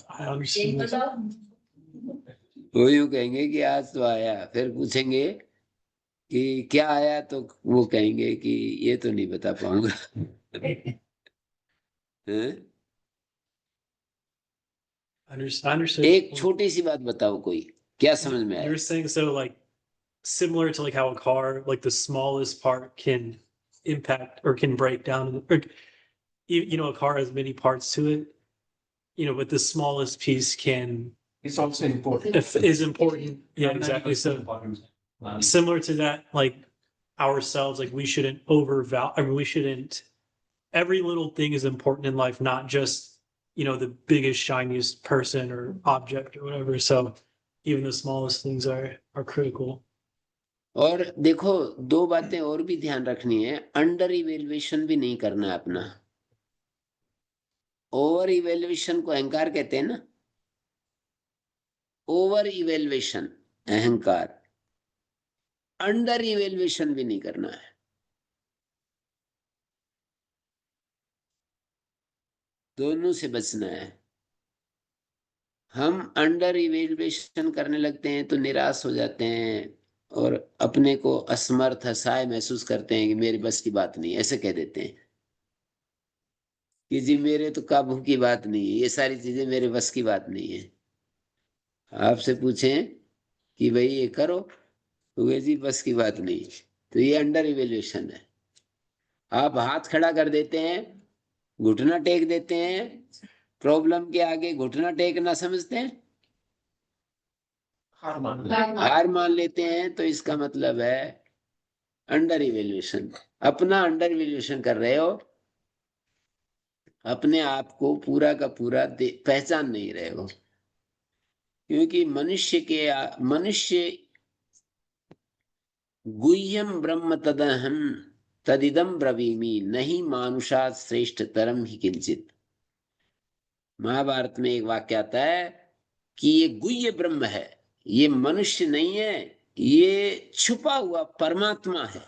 I understood that. वो यूं कहेंगे कि आज तो आया, फिर पूछेंगे कि क्या आया, तो वो कहेंगे कि ये तो नहीं बता पाऊंगा हैं? I understood. एक छोटी सी बात बताओ, कोई क्या समझ में आया? You're saying so like similar to like how a car, like the smallest part can impact or can break down, or a car has many parts to it, but the smallest piece can It's also important. is important. Yeah, exactly. So similar to that, like ourselves, like we shouldn't overvalue. I mean, we shouldn't. Every little thing is important in life, not just the biggest, shiniest person or object or whatever. So even the smallest things are critical. और देखो, दो बातें और भी ध्यान रखनी है, under evaluation भी नहीं करना है अपना। ओवर इवेल्युएशन को अहंकार कहते हैं ना, ओवर इवेल्युएशन अहंकार, अंडर इवेल्युएशन भी नहीं करना है। दोनों से बचना है। हम अंडर इवेल्युएशन करने लगते हैं तो निराश हो जाते हैं और अपने को असमर्थ, असहाय महसूस करते हैं कि मेरे बस की बात नहीं, ऐसे कह देते हैं कि जी मेरे तो काबू की बात नहीं है, ये सारी चीजें मेरे बस की बात नहीं है। आपसे पूछें कि भाई ये करो, तो वे जी बस की बात नहीं, तो ये अंडर इवेल्युएशन है। आप हाथ खड़ा कर देते हैं, घुटना टेक देते हैं, प्रॉब्लम के आगे घुटना टेकना समझते हैं, हार मान लेते हैं, तो इसका मतलब है अंडर इवेल्युएशन। अपना अंडर इवेल्युएशन कर रहे हो, अपने आप को पूरा का पूरा पहचान नहीं रहे हो। क्योंकि मनुष्य गुह्यम ब्रह्म तदहम तदिदम ब्रवीमि नहीं मानुषात् श्रेष्ठ तरम ही किंचित। महाभारत में एक वाक्य आता है कि ये गुह्य ब्रह्म है, ये मनुष्य नहीं है, ये छुपा हुआ परमात्मा है,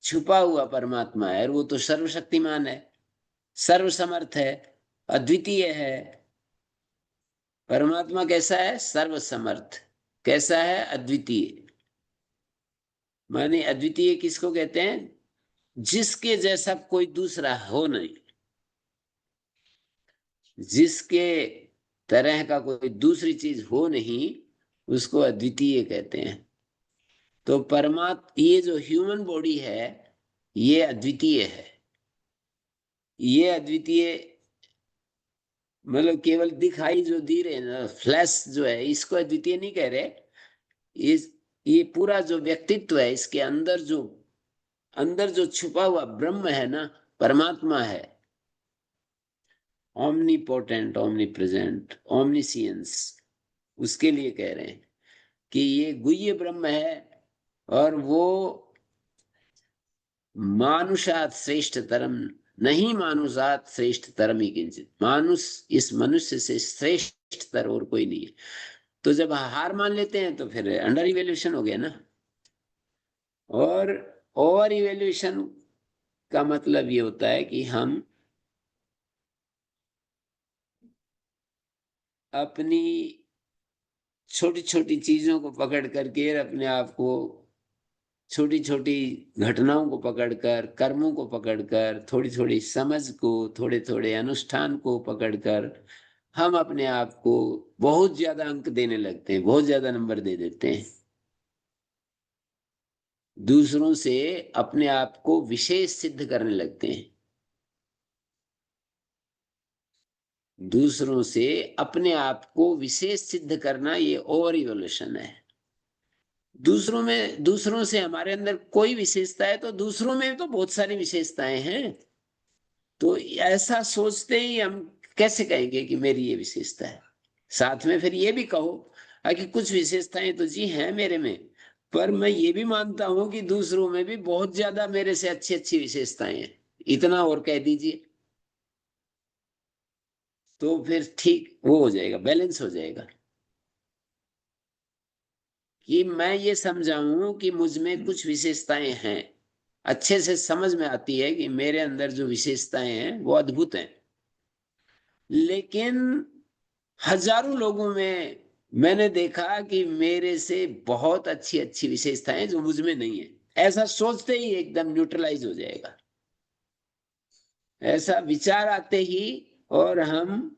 छुपा हुआ परमात्मा है, और वो तो सर्वशक्तिमान है, सर्वसमर्थ है, अद्वितीय है। परमात्मा कैसा है? सर्वसमर्थ। कैसा है? अद्वितीय। माने अद्वितीय किसको कहते हैं? जिसके जैसा कोई दूसरा हो नहीं, जिसके तरह का कोई दूसरी चीज हो नहीं, उसको अद्वितीय कहते हैं। तो ये जो ह्यूमन बॉडी है, ये अद्वितीय है। ये अद्वितीय मतलब केवल दिखाई जो दी रहे ना, फ्लैश जो है, इसको अद्वितीय नहीं कह रहे। इस ये पूरा जो व्यक्तित्व है, इसके अंदर जो छुपा हुआ ब्रह्म है ना, परमात्मा है, ओमनीपोटेंट, ओमनी प्रेजेंट, ओमनीसियंस, उसके लिए कह रहे हैं कि ये गुह्य ब्रह्म है, और वो मानुषात श्रेष्ठ तरम नहीं, मानुषात श्रेष्ठ तरम ही किंचित। इस मनुष्य से श्रेष्ठ तर और कोई नहीं है। तो जब हार मान लेते हैं तो फिर अंडर इवेल्युएशन हो गया ना। और ओवर इवेल्यूशन का मतलब ये होता है कि हम अपनी छोटी छोटी चीजों को पकड़ करके अपने आप को, छोटी छोटी घटनाओं को पकड़कर, कर्मों को पकड़कर, थोड़ी थोड़ी समझ को, थोड़े थोड़े अनुष्ठान को पकड़कर हम अपने आप को बहुत ज्यादा अंक देने लगते हैं, बहुत ज्यादा नंबर दे देते हैं। दूसरों से अपने आप को विशेष सिद्ध करने लगते हैं। दूसरों से अपने आप को विशेष सिद्ध करना, ये ओवर इवोल्यूशन है। दूसरों से हमारे अंदर कोई विशेषता है तो दूसरों में तो बहुत सारी विशेषताएं हैं। तो ऐसा सोचते ही हम कैसे कहेंगे कि मेरी ये विशेषता है। साथ में फिर ये भी कहो कि कुछ विशेषताएं तो जी हैं मेरे में, पर मैं ये भी मानता हूं कि दूसरों में भी बहुत ज्यादा मेरे से अच्छी अच्छी विशेषताएं हैं, इतना और कह दीजिए, तो फिर ठीक वो हो जाएगा, बैलेंस हो जाएगा। कि मैं ये समझाऊं कि मुझ में कुछ विशेषताएं हैं, अच्छे से समझ में आती है कि मेरे अंदर जो विशेषताएं हैं वो अद्भुत हैं। लेकिन हजारों लोगों में मैंने देखा कि मेरे से बहुत अच्छी अच्छी विशेषताएं जो मुझ में नहीं है। ऐसा सोचते ही एकदम न्यूट्रलाइज हो जाएगा, ऐसा विचार आते ही, और हम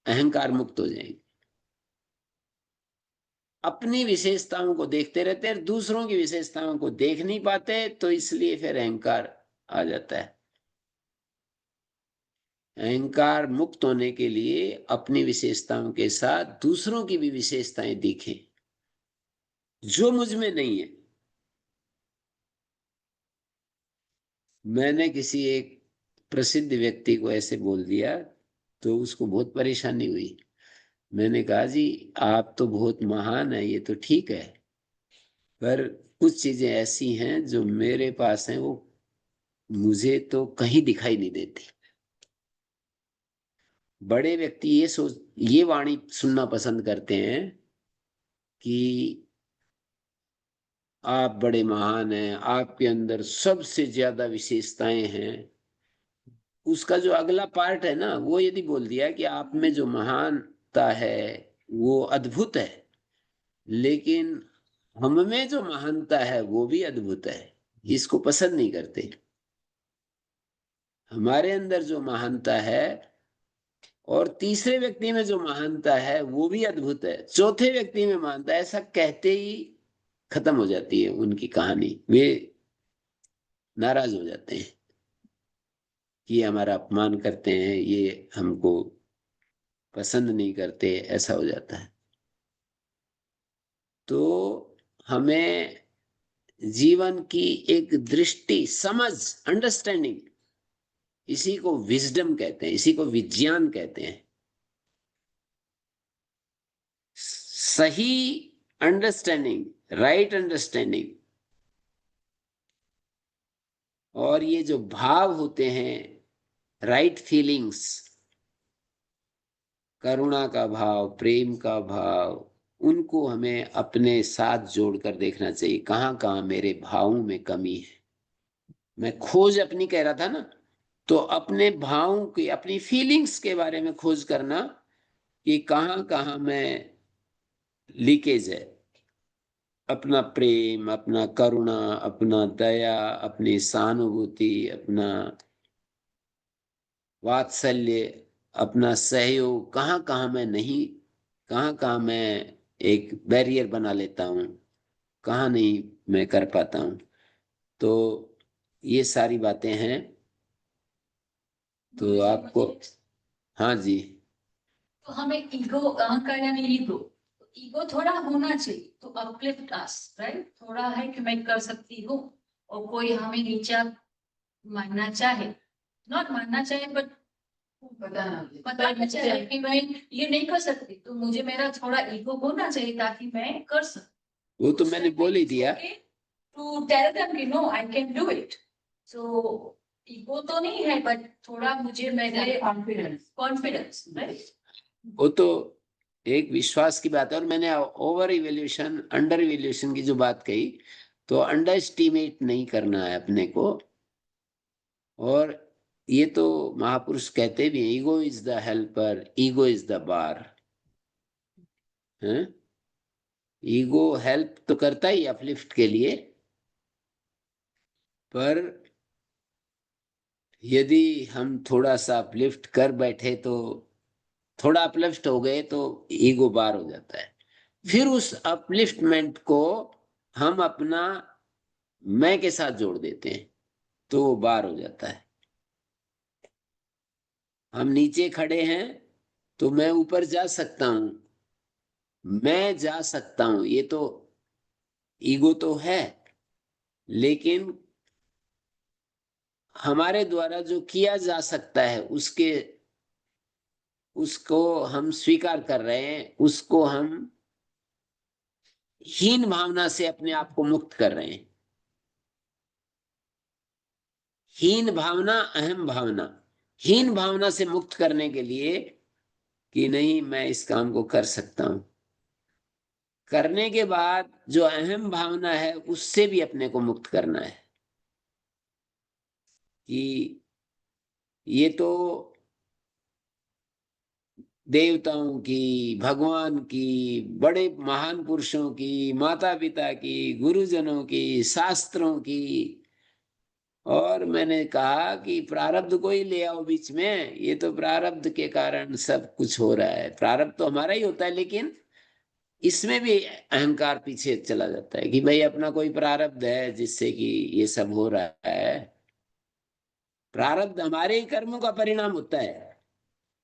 अहंकार मुक्त हो जाएंगे। अपनी विशेषताओं को देखते रहते हैं, दूसरों की विशेषताओं को देख नहीं पाते, तो इसलिए फिर अहंकार आ जाता है। अहंकार मुक्त होने के लिए अपनी विशेषताओं के साथ दूसरों की भी विशेषताएं दिखें जो मुझ में नहीं है। मैंने किसी एक प्रसिद्ध व्यक्ति को ऐसे बोल दिया तो उसको बहुत परेशानी हुई। मैंने कहा जी आप तो बहुत महान है, ये तो ठीक है, पर कुछ चीजें ऐसी हैं जो मेरे पास हैं, वो मुझे तो कहीं दिखाई नहीं देती। बड़े व्यक्ति ये वाणी सुनना पसंद करते हैं कि आप बड़े महान हैं, आपके अंदर सबसे ज्यादा विशेषताएं हैं। उसका जो अगला पार्ट है ना, वो यदि बोल दिया कि आप में जो महानता है वो अद्भुत है, लेकिन हम में जो महानता है वो भी अद्भुत है, इसको पसंद नहीं करते। हमारे अंदर जो महानता है और तीसरे व्यक्ति में जो महानता है वो भी अद्भुत है, चौथे व्यक्ति में महानता है, ऐसा कहते ही खत्म हो जाती है उनकी कहानी। वे नाराज हो जाते हैं कि ये हमारा अपमान करते हैं, ये हमको पसंद नहीं करते, ऐसा हो जाता है। तो हमें जीवन की एक दृष्टि, समझ, अंडरस्टैंडिंग, इसी को विजडम कहते हैं, इसी को विज्ञान कहते हैं। सही अंडरस्टैंडिंग, राइट अंडरस्टैंडिंग, और ये जो भाव होते हैं, राइट फीलिंग्स, करुणा का भाव, प्रेम का भाव, उनको हमें अपने साथ जोड़कर देखना चाहिए। कहाँ कहाँ मेरे भावों में कमी है। मैं खोज अपनी कह रहा था ना, तो अपने भावों की, अपनी फीलिंग्स के बारे में खोज करना कि कहाँ कहाँ मैं लीकेज है। अपना प्रेम, अपना करुणा, अपना दया, अपनी सहानुभूति, अपना वात्सल्य, अपना सहयोग, कहाँ कहाँ मैं नहीं, कहाँ कहाँ मैं एक बैरियर बना लेता हूँ, कहाँ नहीं मैं कर पाता हूँ। तो ये सारी बातें हैं। तो आपको, हाँ जी। तो हमें ईगो, अहंकार यानी ईगो, ईगो थोड़ा होना चाहिए तो अपलिफ्ट अस, राइट। थोड़ा है कि मैं कर सकती हूँ, और कोई हमें नीचा मानना चाहे, नॉट मानना चाहे बट बताना चाहे कि मैं ये नहीं कर सकती, तो मुझे मेरा थोड़ा ईगो होना चाहिए ताकि मैं कर सकूं। वो तो मैंने बोल ही दिया। टू टेल देम कि no I can do it. So ego तो नहीं है, बट थोड़ा मुझे मेरे कॉन्फिडेंस, राइट। वो तो एक विश्वास की बात है। और मैंने ओवर इवेल्यूशन, अंडर इवेल्यूशन की जो बात कही, तो अंडर एस्टिमेट नहीं करना है अपने को। और ये तो महापुरुष कहते भी हैं, ego is the helper, ego is the bar. है, ईगो हेल्प तो करता ही अपलिफ्ट के लिए, पर यदि हम थोड़ा सा अपलिफ्ट कर बैठे तो, थोड़ा अपलिफ्ट हो गए तो ईगो बार हो जाता है। फिर उस अपलिफ्टमेंट को हम अपना मैं के साथ जोड़ देते हैं तो वो बार हो जाता है। हम नीचे खड़े हैं तो मैं ऊपर जा सकता हूं, मैं जा सकता हूं, ये तो ईगो तो है, लेकिन हमारे द्वारा जो किया जा सकता है उसके, उसको हम स्वीकार कर रहे हैं, उसको हम हीन भावना से अपने आप को मुक्त कर रहे हैं। हीन भावना, अहम भावना, हीन भावना से मुक्त करने के लिए कि नहीं मैं इस काम को कर सकता हूं, करने के बाद जो अहम भावना है उससे भी अपने को मुक्त करना है कि ये तो देवताओं की, भगवान की, बड़े महान पुरुषों की, माता पिता की, गुरुजनों की, शास्त्रों की। और मैंने कहा कि प्रारब्ध को ही ले आओ बीच में, ये तो प्रारब्ध के कारण सब कुछ हो रहा है। प्रारब्ध तो हमारा ही होता है, लेकिन इसमें भी अहंकार पीछे चला जाता है कि भाई अपना कोई प्रारब्ध है जिससे कि ये सब हो रहा है। प्रारब्ध हमारे ही कर्मों का परिणाम होता है,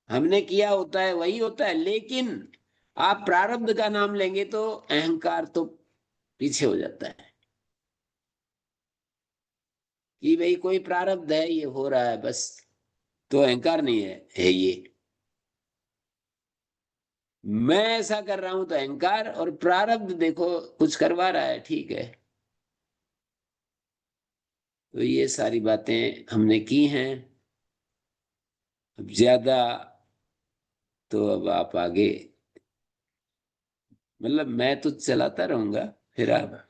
हमने किया होता है वही होता है, लेकिन आप प्रारब्ध का नाम लेंगे तो अहंकार तो पीछे हो जाता है कि भाई कोई प्रारब्ध है, ये हो रहा है बस, तो अहंकार नहीं है ये। मैं ऐसा कर रहा हूं तो अहंकार, और प्रारब्ध देखो कुछ करवा रहा है, ठीक है। तो ये सारी बातें हमने की हैं। अब ज्यादा तो अब आप आगे, मतलब मैं तो चलाता रहूंगा, फिर आप,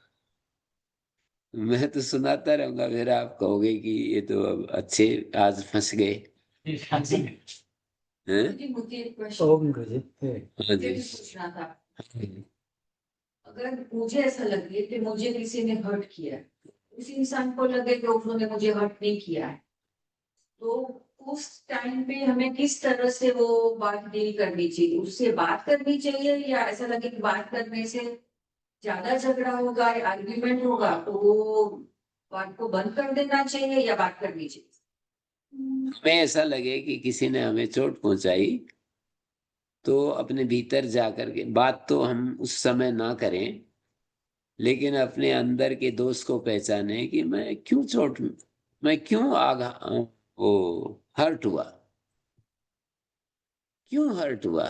मैं तो सुनाता रहूंगा, फिर आप कहोगे कि ये तो अब अच्छे आज फंस गए हैं। जी मुझे एक प्रश्न, ओम गुरुजी। हाँ मुझे जी। भी पूछना था। अगर मुझे ऐसा लगे कि मुझे किसी ने हर्ट किया है, उस इंसान को लगे कि उन्होंने मुझे हर्ट नहीं किया है, तो उस टाइम पे हमें किस तरह से वो बात डील करनी चाहिए? उससे बात करनी चाहिए, या ऐसा लगे कि बात करने से ज्यादा झगड़ा होगा या आर्ग्यूमेंट होगा तो वो बात को बंद कर देना चाहिए या बात करनी चाहिए? हमें ऐसा लगे कि किसी ने हमें चोट पहुंचाई तो अपने भीतर जाकर के बात तो हम उस समय ना करें, लेकिन अपने अंदर के दोष को पहचाने कि मैं क्यों चोट, मैं क्यों आघा वो हर्ट हुआ, क्यों हर्ट हुआ,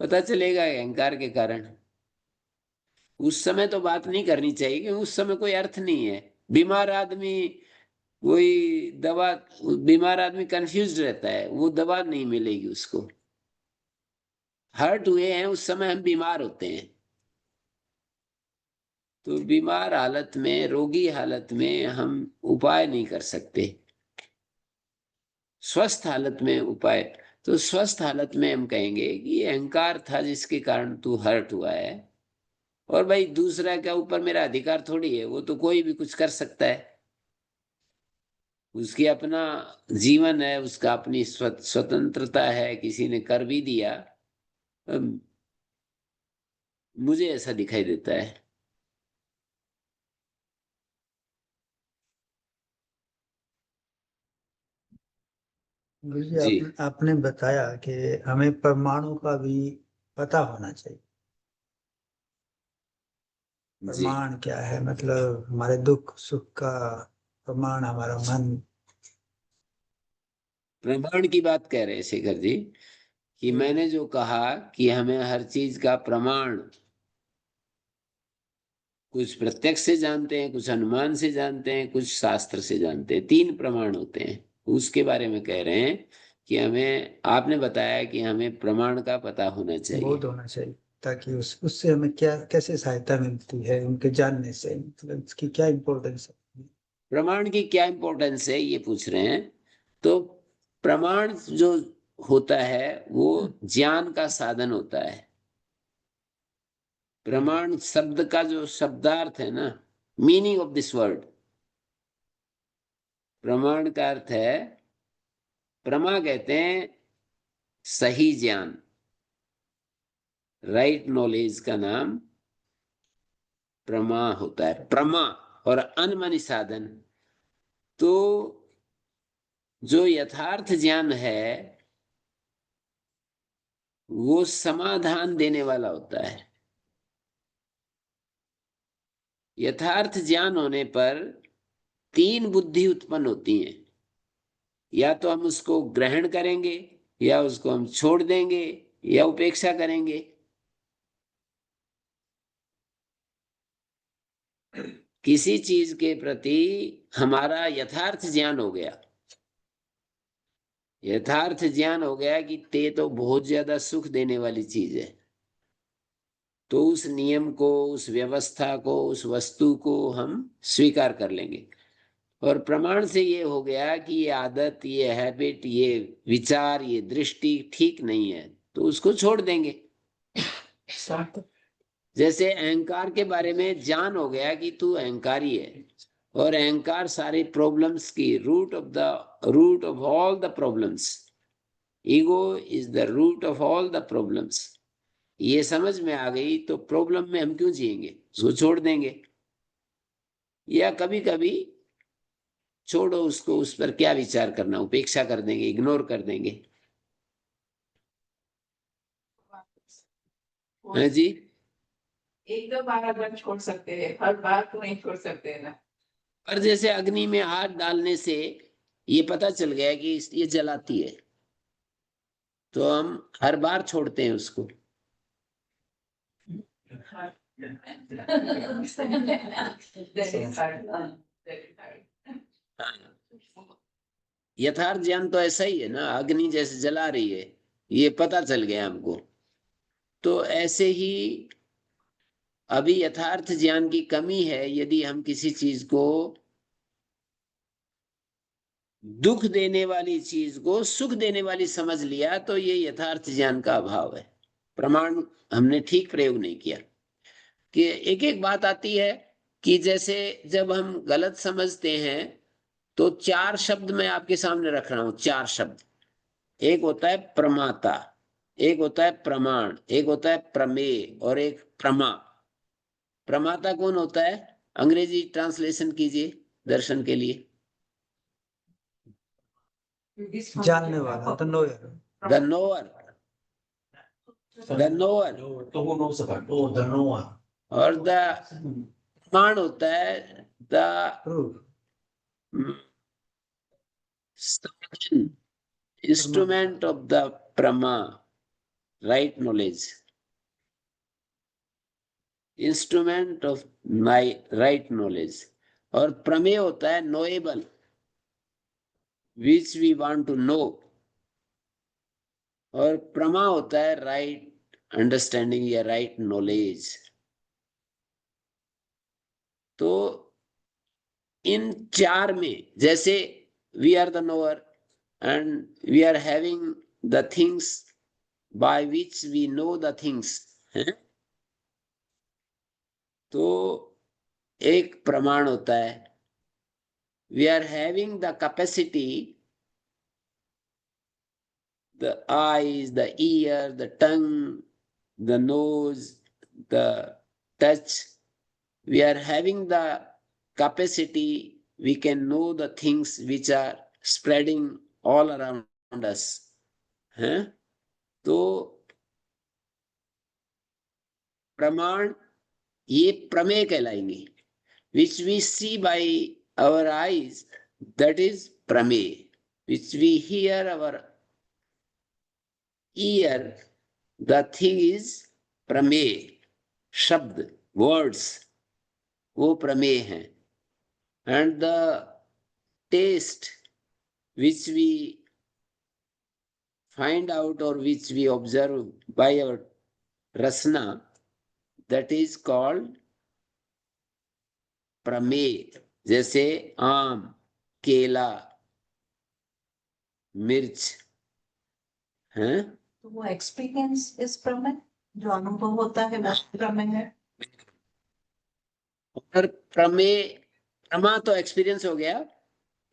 पता चलेगा अहंकार के कारण। उस समय तो बात नहीं करनी चाहिए क्योंकि उस समय कोई अर्थ नहीं है। बीमार आदमी कोई दवा, बीमार आदमी कंफ्यूज रहता है, वो दवा नहीं मिलेगी उसको। हर्ट हुए हैं उस समय हम बीमार होते हैं, तो बीमार हालत में, रोगी हालत में हम उपाय नहीं कर सकते। स्वस्थ हालत में उपाय, तो स्वस्थ हालत में हम कहेंगे कि ये अहंकार था जिसके कारण तू हर्ट हुआ है। और भाई दूसरा के ऊपर मेरा अधिकार थोड़ी है, वो तो कोई भी कुछ कर सकता है, उसकी अपना जीवन है, उसका अपनी स्वतंत्रता है, किसी ने कर भी दिया। अम, मुझे ऐसा दिखाई देता है। गुरुजी जी। आपने बताया कि हमें परमाणु का भी पता होना चाहिए। जी, प्रमाण क्या है, मतलब हमारे दुख सुख का प्रमाण हमारा मन। प्रमाण की बात कह रहे हैं शेखर जी, कि मैंने जो कहा कि हमें हर चीज का प्रमाण, कुछ प्रत्यक्ष से जानते हैं, कुछ अनुमान से जानते हैं, कुछ शास्त्र से जानते हैं, तीन प्रमाण होते हैं। उसके बारे में कह रहे हैं कि हमें, आपने बताया कि हमें प्रमाण का पता होना चाहिए। बोध होना चाहिए। ताकि उससे हमें क्या कैसे सहायता मिलती है उनके जानने से, मतलब इसकी क्या इम्पोर्टेंस है? प्रमाण की क्या इंपॉर्टेंस है ये पूछ रहे हैं। तो प्रमाण जो होता है वो ज्ञान का साधन होता है। प्रमाण शब्द का जो शब्दार्थ है ना, मीनिंग ऑफ दिस वर्ड, प्रमाण का अर्थ है, प्रमा कहते हैं सही ज्ञान, राइट नॉलेज का नाम प्रमा होता है। प्रमा और अनमनी साधन, तो जो यथार्थ ज्ञान है वो समाधान देने वाला होता है। यथार्थ ज्ञान होने पर तीन बुद्धि उत्पन्न होती हैं, या तो हम उसको ग्रहण करेंगे, या उसको हम छोड़ देंगे, या उपेक्षा करेंगे। किसी चीज के प्रति हमारा यथार्थ ज्ञान हो गया, यथार्थ ज्ञान हो गया कि ते तो बहुत ज्यादा सुख देने वाली चीज है, तो उस नियम को, उस व्यवस्था को, उस वस्तु को हम स्वीकार कर लेंगे। और प्रमाण से ये हो गया कि ये आदत, ये हैबिट, ये विचार, ये दृष्टि ठीक नहीं है, तो उसको छोड़ देंगे। जैसे अहंकार के बारे में ज्ञान हो गया कि तू अहंकारी है, और अहंकार सारी प्रॉब्लम्स की root of all the problems, ego is the root of all the problems, ये समझ में आ गई तो प्रॉब्लम में हम क्यों जिएंगे, उसको छोड़ देंगे। या कभी कभी छोड़ो उसको, उस पर क्या विचार करना, उपेक्षा कर देंगे, इग्नोर कर देंगे। हाँ जी, एक दो बार अगर छोड़ सकते हैं, हर बार तो नहीं छोड़ सकते ना। पर जैसे अग्नि में हाथ डालने से ये पता चल गया कि ये जलाती है, तो हम हर बार छोड़ते हैं उसको। यथार्थ ज्ञान तो ऐसा ही है ना, अग्नि जैसे जला रही है, ये पता चल गया हमको। तो ऐसे ही अभी यथार्थ ज्ञान की कमी है। यदि हम किसी चीज को, दुख देने वाली चीज को सुख देने वाली समझ लिया, तो ये यथार्थ ज्ञान का अभाव है। प्रमाण हमने ठीक प्रयोग नहीं किया। कि एक एक बात आती है कि जैसे जब हम गलत समझते हैं, तो चार शब्द मैं आपके सामने रख रहा हूं, चार शब्द। एक होता है प्रमाता, एक होता है प्रमाण, एक होता है प्रमेय, और एक प्रमा। प्रमाता कौन होता है? अंग्रेजी ट्रांसलेशन कीजिए दर्शन के लिए। जानने वाला, the knower. The knower, the knower. तो वो नो सका, ओ द नोअर। और द प्रमाण होता है the proof. Instrument of the प्रमा, right knowledge, instrument of my right knowledge. और प्रमेय होता है knowable, which we want to know. और प्रमा होता है राइट अंडरस्टैंडिंग या राइट नॉलेज। तो इन चार में, जैसे we are the knower and we are having the things by which we know the things, तो एक प्रमाण होता है। We are having the capacity, the eyes, the ear, the tongue, the nose, the touch. We are having the capacity, we can know the things which are spreading all around us. हैं? तो प्रमाण ये प्रमेय कहलाएंगे। Which we see by our eyes, that is प्रमेय. Which we hear our ear, the thing is प्रमेय। शब्द, words, वो प्रमेय हैं। And the taste which we find out or which we observe by our रसना, that is called प्रमेय। जैसे आम, केला, मिर्च है। तो वो एक्सपीरियंस इस प्रमेय, जो अनुभव होता है वो प्रमेय है। और प्रमेय, प्रमा तो एक्सपीरियंस हो गया,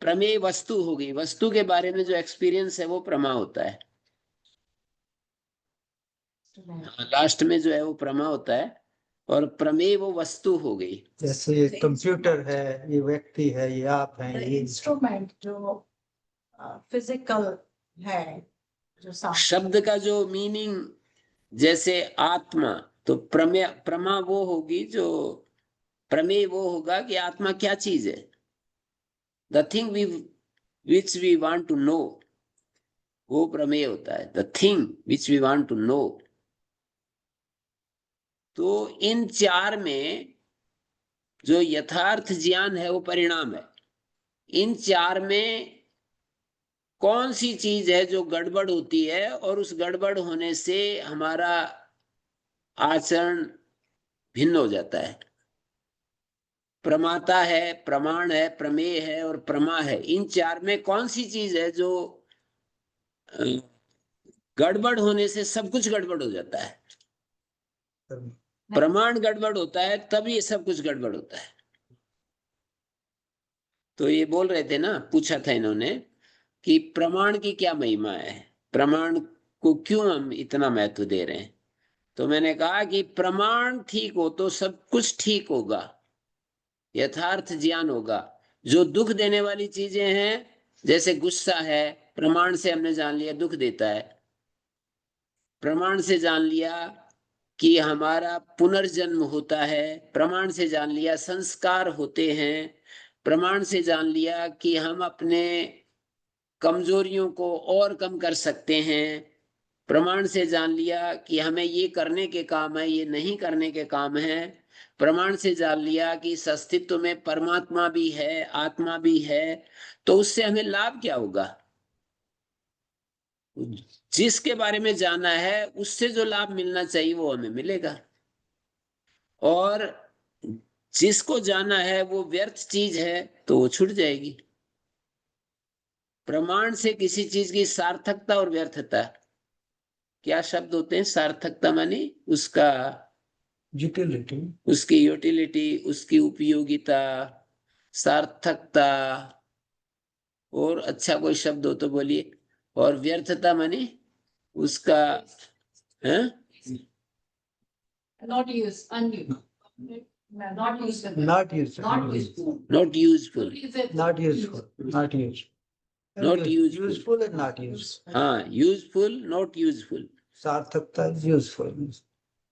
प्रमेय वस्तु होगी, वस्तु के बारे में जो एक्सपीरियंस है वो प्रमा होता है। लास्ट में जो है वो प्रमा होता है, और प्रमेय वो वस्तु हो गई। जैसे ये कंप्यूटर है, ये व्यक्ति है, ये आप हैं, ये इंस्ट्रूमेंट जो फिजिकल है, जो शब्द का जो मीनिंग, जैसे आत्मा, तो प्रमेय, प्रमा वो होगी जो, प्रमेय वो होगा कि आत्मा क्या चीज है, the thing we which we want to know, वो प्रमेय होता है, the thing which we want to know. तो इन चार में जो यथार्थ ज्ञान है वो परिणाम है। इन चार में कौन सी चीज है जो गड़बड़ होती है, और उस गड़बड़ होने से हमारा आचरण भिन्न हो जाता है। प्रमाता है, प्रमाण है, प्रमेय है और प्रमा है। इन चार में कौन सी चीज है जो गड़बड़ होने से सब कुछ गड़बड़ हो जाता है? प्रमाण गड़बड़ होता है तब ये सब कुछ गड़बड़ होता है। तो ये बोल रहे थे ना, पूछा था इन्होंने कि प्रमाण की क्या महिमा है, प्रमाण को क्यों हम इतना महत्व दे रहे हैं। तो मैंने कहा कि प्रमाण ठीक हो तो सब कुछ ठीक होगा, यथार्थ ज्ञान होगा। जो दुख देने वाली चीजें हैं, जैसे गुस्सा है, प्रमाण से हमने जान लिया दुख देता है। प्रमाण से जान लिया कि हमारा पुनर्जन्म होता है, प्रमाण से जान लिया संस्कार होते हैं, प्रमाण से जान लिया कि हम अपने कमजोरियों को और कम कर सकते हैं, प्रमाण से जान लिया कि हमें ये करने के काम है, ये नहीं करने के काम है। प्रमाण से जान लिया कि इस अस्तित्व में परमात्मा भी है, आत्मा भी है। तो उससे हमें लाभ क्या होगा? जिसके बारे में जाना है उससे जो लाभ मिलना चाहिए वो हमें मिलेगा, और जिसको जाना है वो व्यर्थ चीज है तो वो छूट जाएगी। प्रमाण से किसी चीज की सार्थकता और व्यर्थता, क्या शब्द होते हैं? सार्थकता मानी उसका, यूटिलिटी, उसकी यूटिलिटी, उसकी उपयोगिता, सार्थकता, और अच्छा कोई शब्द हो तो बोलिए। और व्यर्थता मानी उसका, है not use, unused, not use, not useful, not useful, not useful, not useful, not use, not useful, useful and not use, हाँ, यूजफुल नॉट यूजफुल। सार्थकता यूजफुल।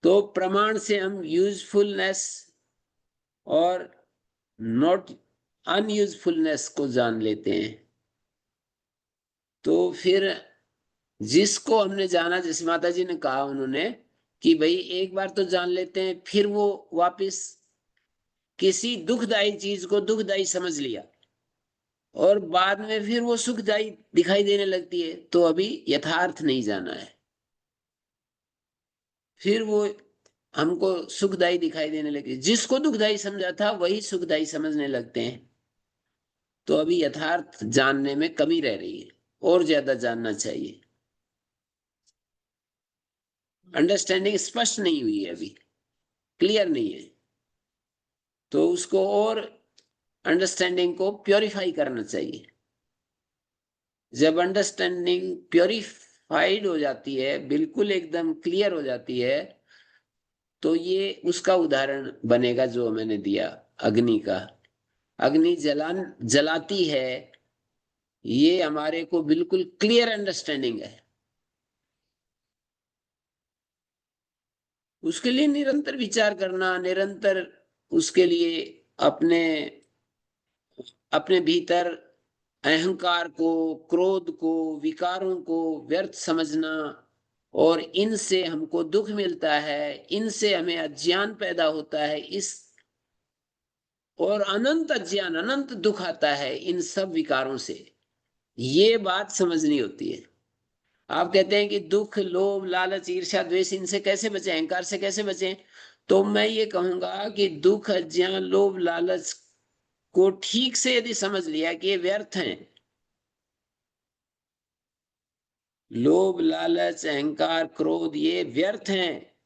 तो प्रमाण से हम यूजफुलनेस और नॉट अनयूजफुलनेस को जान लेते हैं। तो फिर जिसको हमने जाना, जैसे माता जी ने कहा उन्होंने कि भाई एक बार तो जान लेते हैं, फिर वो वापस किसी दुखदाई चीज को दुखदाई समझ लिया और बाद में फिर वो सुखदाई दिखाई देने लगती है, तो अभी यथार्थ नहीं जाना है। फिर वो हमको सुखदाई दिखाई देने लगी, जिसको दुखदाई समझा था वही सुखदाई समझने लगते हैं। तो अभी यथार्थ जानने में कमी रह रही है, और ज्यादा जानना चाहिए। अंडरस्टैंडिंग स्पष्ट नहीं हुई है, अभी क्लियर नहीं है, तो उसको और अंडरस्टैंडिंग को प्योरीफाई करना चाहिए। जब अंडरस्टैंडिंग प्योरीफाइड हो जाती है, बिल्कुल एकदम क्लियर हो जाती है, तो ये उसका उदाहरण बनेगा जो मैंने दिया अग्नि का। अग्नि जलाती है, ये हमारे को बिल्कुल क्लियर अंडरस्टैंडिंग है। उसके लिए निरंतर विचार करना, निरंतर उसके लिए अपने अपने भीतर अहंकार को, क्रोध को, विकारों को व्यर्थ समझना, और इनसे हमको दुख मिलता है, इनसे हमें अज्ञान पैदा होता है, इस और अनंत अज्ञान, अनंत दुख आता है इन सब विकारों से। ये बात समझनी होती है। आप कहते हैं कि दुख, लोभ, लालच, ईर्ष्या, द्वेष, इनसे कैसे बचें, अहंकार से कैसे बचें? तो मैं ये कहूंगा कि दुख, अज्ञान, लोभ, लालच को ठीक से यदि समझ लिया कि ये व्यर्थ हैं, लोभ, लालच, अहंकार, क्रोध, ये व्यर्थ हैं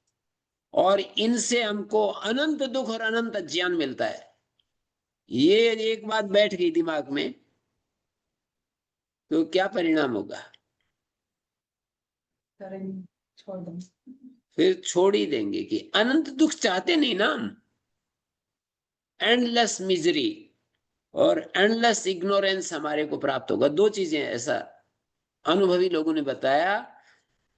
और इनसे हमको अनंत दुख और अनंत ज्ञान मिलता है, ये एक बात बैठ गई दिमाग में, तो क्या परिणाम होगा? करेंगे, छोड़ दो। फिर छोड़ ही देंगे कि अनंत दुख चाहते नहीं ना हम। एंडलेस मिजरी और एंडलेस इग्नोरेंस हमारे को प्राप्त होगा। दो चीजें ऐसा अनुभवी लोगों ने बताया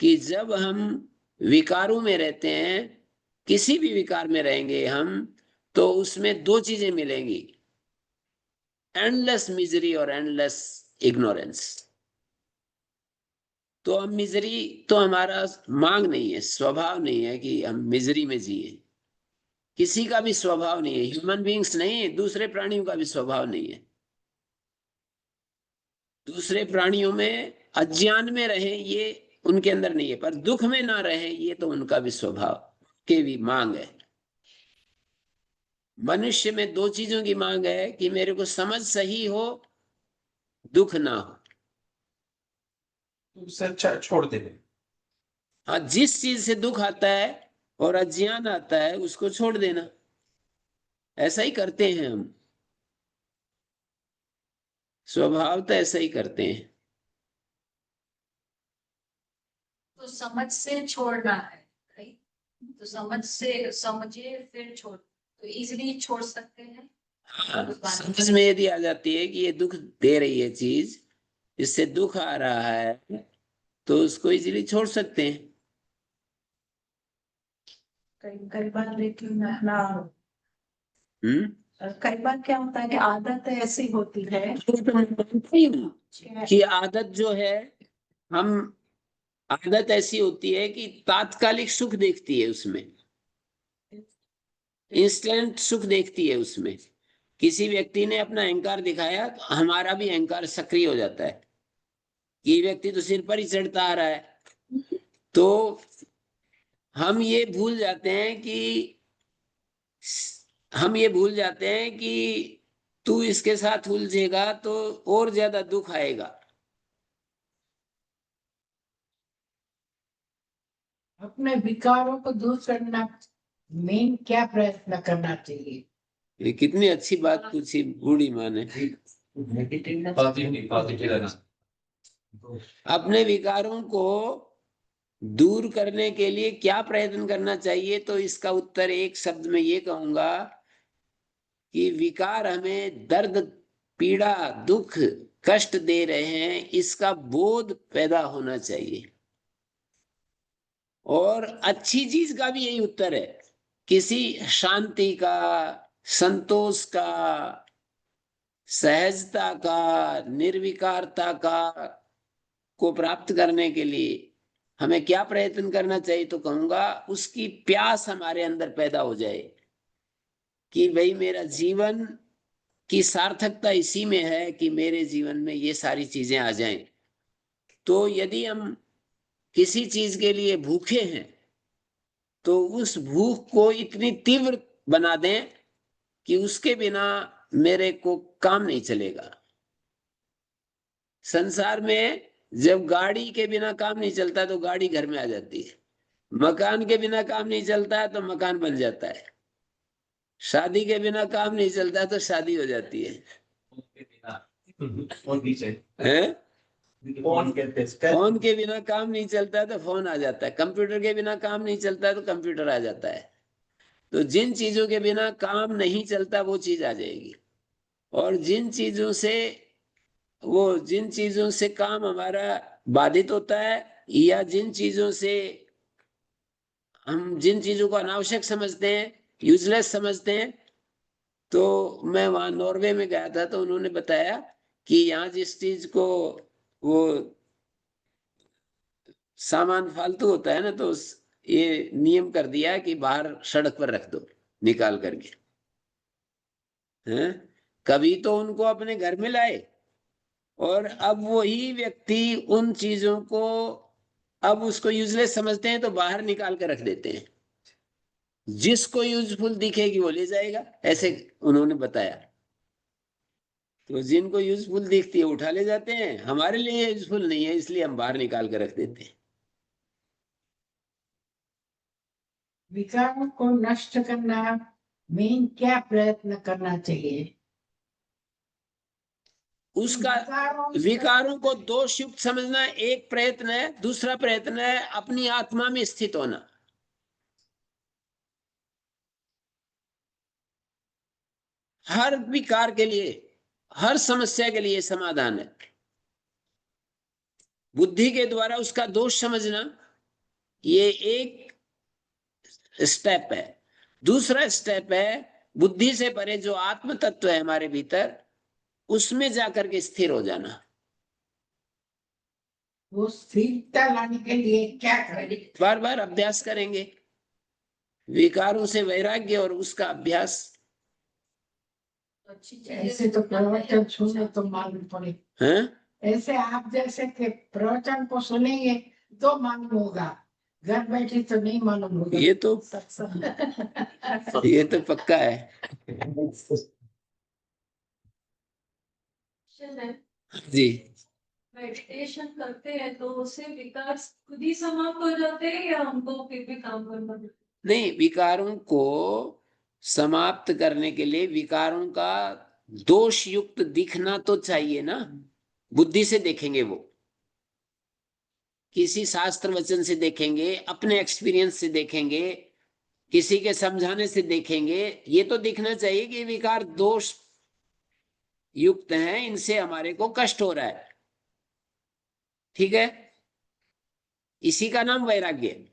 कि जब हम विकारों में रहते हैं, किसी भी विकार में रहेंगे हम, तो उसमें दो चीजें मिलेंगी, एंडलेस मिजरी और एंडलेस इग्नोरेंस। तो हम मिजरी तो हमारा मांग नहीं है, स्वभाव नहीं है कि हम मिजरी में जिए, किसी का भी स्वभाव नहीं है, ह्यूमन बीइंग्स नहीं, दूसरे प्राणियों का भी स्वभाव नहीं है। दूसरे प्राणियों में अज्ञान में रहे ये उनके अंदर नहीं है, पर दुख में ना रहे ये तो उनका भी स्वभाव के भी मांग है। मनुष्य में दो चीजों की मांग है कि मेरे को समझ सही हो, दुख ना हो। उससे अच्छा छोड़ दे। हाँ, जिस चीज से दुख आता है और अज्ञान आता है उसको छोड़ देना, ऐसा ही करते हैं हम, स्वभाव तो ऐसा ही करते हैं। तो समझ से छोड़ना है, राइट? तो समझ से समझे फिर छोड़, तो इजीली छोड़ सकते हैं। हाँ, समझ में यदि आ जाती है कि ये दुख दे रही है चीज, इससे दुख आ रहा है, तो उसको इजीली छोड़ सकते हैं। कई बार लेकिन अपना हम्म। कई बार क्या होता है कि आदत ऐसी होती है कि आदत जो है, हम आदत ऐसी होती है कि तात्कालिक सुख देखती है उसमें, इंस्टेंट सुख देखती है उसमें। किसी व्यक्ति ने अपना अहंकार दिखाया तो हमारा भी अहंकार सक्रिय हो जाता है कि ये व्यक्ति तो सिर पर ही चढ़ता आ रहा है। तो हम ये भूल जाते हैं कि हम ये भूल जाते हैं कि तू इसके साथ उलझेगा तो और ज्यादा दुख आएगा। अपने विकारों को दूर करना मेन क्या प्रयत्न करना चाहिए? ये कितनी अच्छी बात पूछी बूढ़ी माँ ने। अपने विकारों को दूर करने के लिए क्या प्रयत्न करना चाहिए, तो इसका उत्तर एक शब्द में ये कहूंगा कि विकार हमें दर्द, पीड़ा, दुख, कष्ट दे रहे हैं, इसका बोध पैदा होना चाहिए। और अच्छी चीज का भी यही उत्तर है, किसी शांति का, संतोष का, सहजता का, निर्विकारता का को प्राप्त करने के लिए हमें क्या प्रयत्न करना चाहिए, तो कहूंगा उसकी प्यास हमारे अंदर पैदा हो जाए कि भाई मेरा जीवन की सार्थकता इसी में है कि मेरे जीवन में ये सारी चीजें आ जाएं। तो यदि हम किसी चीज के लिए भूखे हैं तो उस भूख को इतनी तीव्र बना दें कि उसके बिना मेरे को काम नहीं चलेगा। संसार में जब गाड़ी के बिना काम नहीं चलता तो गाड़ी घर में आ जाती है, मकान के बिना काम नहीं चलता है तो मकान बन जाता है, शादी के बिना काम नहीं चलता तो शादी हो जाती है। हैं? फोन के बिना काम नहीं चलता तो फोन आ जाता है, कंप्यूटर के बिना काम नहीं चलता तो कंप्यूटर आ जाता है। तो जिन चीजों के बिना काम नहीं चलता वो चीज आ जाएगी, और जिन चीजों से काम हमारा बाधित होता है, या जिन चीजों को अनावश्यक समझते हैं, यूजलेस समझते हैं। तो मैं वहां नॉर्वे में गया था, तो उन्होंने बताया कि यहाँ जिस चीज को वो सामान फालतू होता है ना, तो ये नियम कर दिया कि बाहर सड़क पर रख दो निकाल करके। हैं? कभी तो उनको अपने घर में लाए, और अब वही व्यक्ति उन चीजों को अब उसको यूजलेस समझते हैं तो बाहर निकाल कर रख देते हैं। जिसको यूजफुल दिखेगी वो ले जाएगा, ऐसे उन्होंने बताया। तो जिनको यूजफुल दिखती है उठा ले जाते हैं, हमारे लिए यूजफुल नहीं है इसलिए हम बाहर निकाल कर रख देते हैं। विकारों को नष्ट करना मेन क्या प्रयत्न करना चाहिए? उसका विकारों को दोष युक्त समझना एक प्रयत्न है। दूसरा प्रयत्न है अपनी आत्मा में स्थित होना। हर विकार के लिए, हर समस्या के लिए समाधान है। बुद्धि के द्वारा उसका दोष समझना ये एक स्टेप है। दूसरा स्टेप है बुद्धि से परे जो आत्म तत्व है हमारे भीतर, उसमें जाकर के स्थिर हो जाना। वो स्थिरता लाने के लिए क्या करें? बार बार अभ्यास करेंगे विकारों से वैराग्य और उसका अभ्यास। ऐसे तो प्रवचन सुने तो मालूम पड़े, हैं? ऐसे आप जैसे के प्रवचन को सुनेंगे तो मालूम होगा, घर बैठे तो नहीं मालूम होगा। ये तो सत्संग ये तो पक्का है जी। मेडिटेशन करते हैं तो उससे विकार खुद ही समाप्त हो जाते हैं या हमको फिर भी काम करना पड़ता है? नहीं, विकारों को समाप्त करने के लिए विकारों का दोष युक्त दिखना तो चाहिए ना। बुद्धि से देखेंगे, वो किसी शास्त्र वचन से देखेंगे, अपने एक्सपीरियंस से देखेंगे, किसी के समझाने से देखेंगे। ये तो दिखना चाहिए कि विकार दोष युक्त हैं, इनसे हमारे को कष्ट हो रहा है। ठीक है, इसी का नाम वैराग्य है।